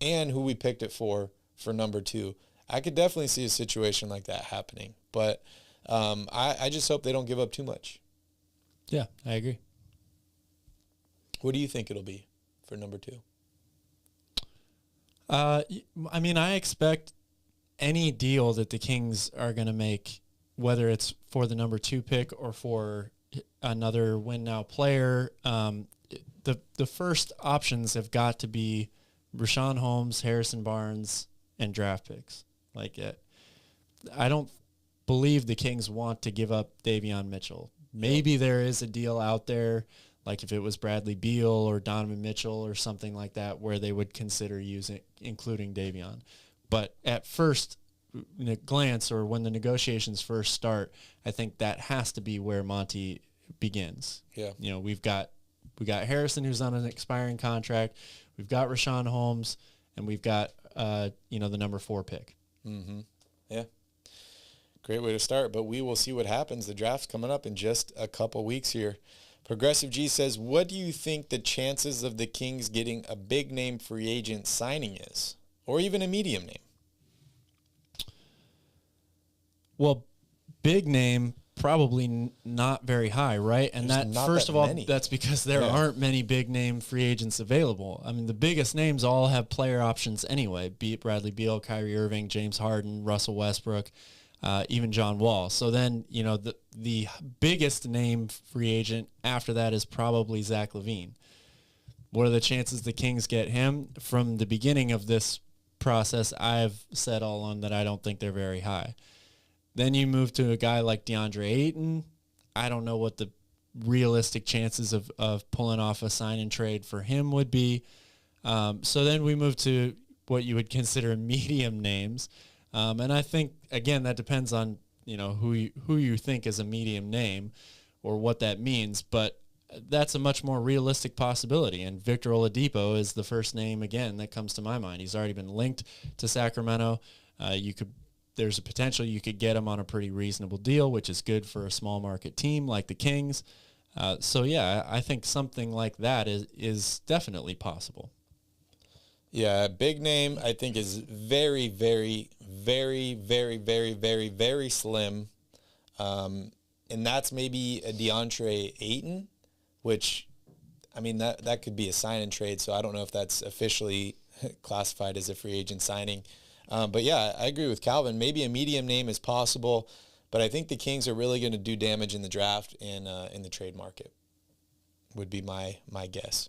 and who we picked it for number 2. I could definitely see a situation like that happening. But I just hope they don't give up too much.
Yeah, I agree.
What do you think it'll be for number 2?
I mean, I expect any deal that the Kings are going to make, whether it's for the number 2 pick or for another win-now player, the first options have got to be Rashawn Holmes, Harrison Barnes, and draft picks. Like, I don't believe the Kings want to give up Davion Mitchell. Maybe there is a deal out there like if it was Bradley Beal or Donovan Mitchell or something like that, where they would consider including Davion. But at first glance, or when the negotiations first start, I think that has to be where Monty begins.
Yeah.
We got Harrison, who's on an expiring contract. We've got Rashawn Holmes, and we've got the number 4 pick.
Mm-hmm. Yeah. Great way to start, but we will see what happens. The draft's coming up in just a couple weeks here. Progressive G says, what do you think the chances of the Kings getting a big name free agent signing is, or even a medium name?
Well, big name, probably not very high, right? And
There's not
first
that
of all,
many.
that's because there aren't many big name free agents available. I mean, the biggest names all have player options anyway. Bradley Beal, Kyrie Irving, James Harden, Russell Westbrook, even John Wall. So then, the biggest name free agent after that is probably Zach LaVine. What are the chances the Kings get him? From the beginning of this process, I've said all along that I don't think they're very high. Then you move to a guy like DeAndre Ayton. I don't know what the realistic chances of pulling off a sign and trade for him would be. So then we move to what you would consider medium names. And I think, again, that depends on, who you think is a medium name or what that means. But that's a much more realistic possibility. And Victor Oladipo is the first name, again, that comes to my mind. He's already been linked to Sacramento. There's a potential you could get him on a pretty reasonable deal, which is good for a small market team like the Kings. I think something like that is definitely possible.
Yeah, big name I think is very, very, very, very, very, very, very slim. And that's maybe a DeAndre Ayton, which, I mean, that could be a sign and trade, so I don't know if that's officially classified as a free agent signing. But yeah, I agree with Calvin. Maybe a medium name is possible, but I think the Kings are really going to do damage in the draft and in the trade market, would be my guess.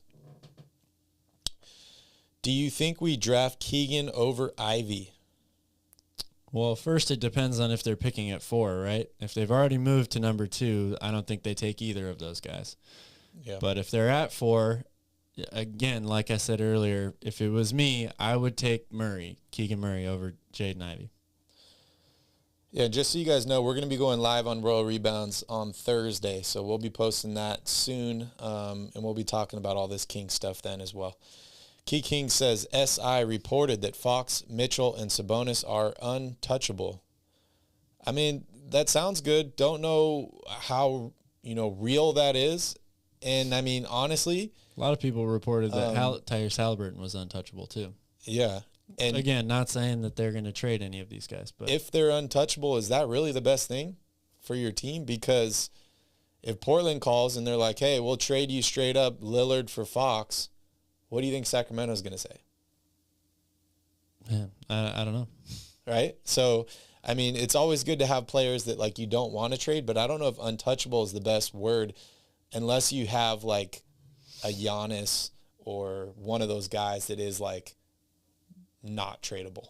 Do you think we draft Keegan over Ivy?
Well, first it depends on if they're picking at 4, right? If they've already moved to number 2, I don't think they take either of those guys.
Yeah.
But if they're at 4, again, like I said earlier, if it was me, I would take Keegan Murray over Jaden Ivey.
Yeah, just so you guys know, we're going to be going live on Royal Rebounds on Thursday, so we'll be posting that soon, and we'll be talking about all this King stuff then as well. Key King says, SI reported that Fox, Mitchell, and Sabonis are untouchable. I mean, that sounds good. Don't know how, real that is. And, I mean, honestly,
a lot of people reported that Tyrese Halliburton was untouchable too.
Yeah. And
again, not saying that they're going to trade any of these guys, but
if they're untouchable, is that really the best thing for your team? Because if Portland calls and they're like, hey, we'll trade you straight up Lillard for Fox, what do you think Sacramento's going to say?
Yeah, I don't know.
Right? So, I mean, it's always good to have players that, like, you don't want to trade, but I don't know if untouchable is the best word unless you have, like, a Giannis or one of those guys that is, like, not tradable.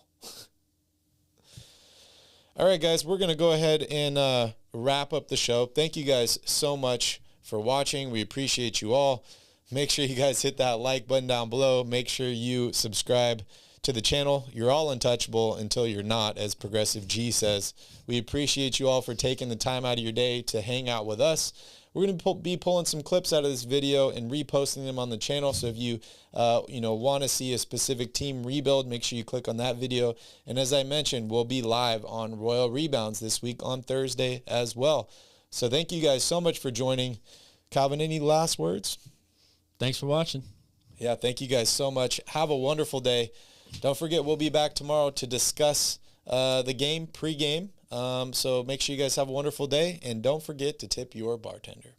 All right, guys, we're going to go ahead and wrap up the show. Thank you guys so much for watching. We appreciate you all. Make sure you guys hit that like button down below. Make sure you subscribe to the channel. You're all untouchable until you're not, as Progressive G says. We appreciate you all for taking the time out of your day to hang out with us. We're going to be pulling some clips out of this video and reposting them on the channel. So if you, want to see a specific team rebuild, make sure you click on that video. And as I mentioned, we'll be live on Royal Rebounds this week on Thursday as well. So thank you guys so much for joining. Calvin, any last words?
Thanks for watching.
Yeah, thank you guys so much. Have a wonderful day. Don't forget, we'll be back tomorrow to discuss the game, pregame. So make sure you guys have a wonderful day, and don't forget to tip your bartender.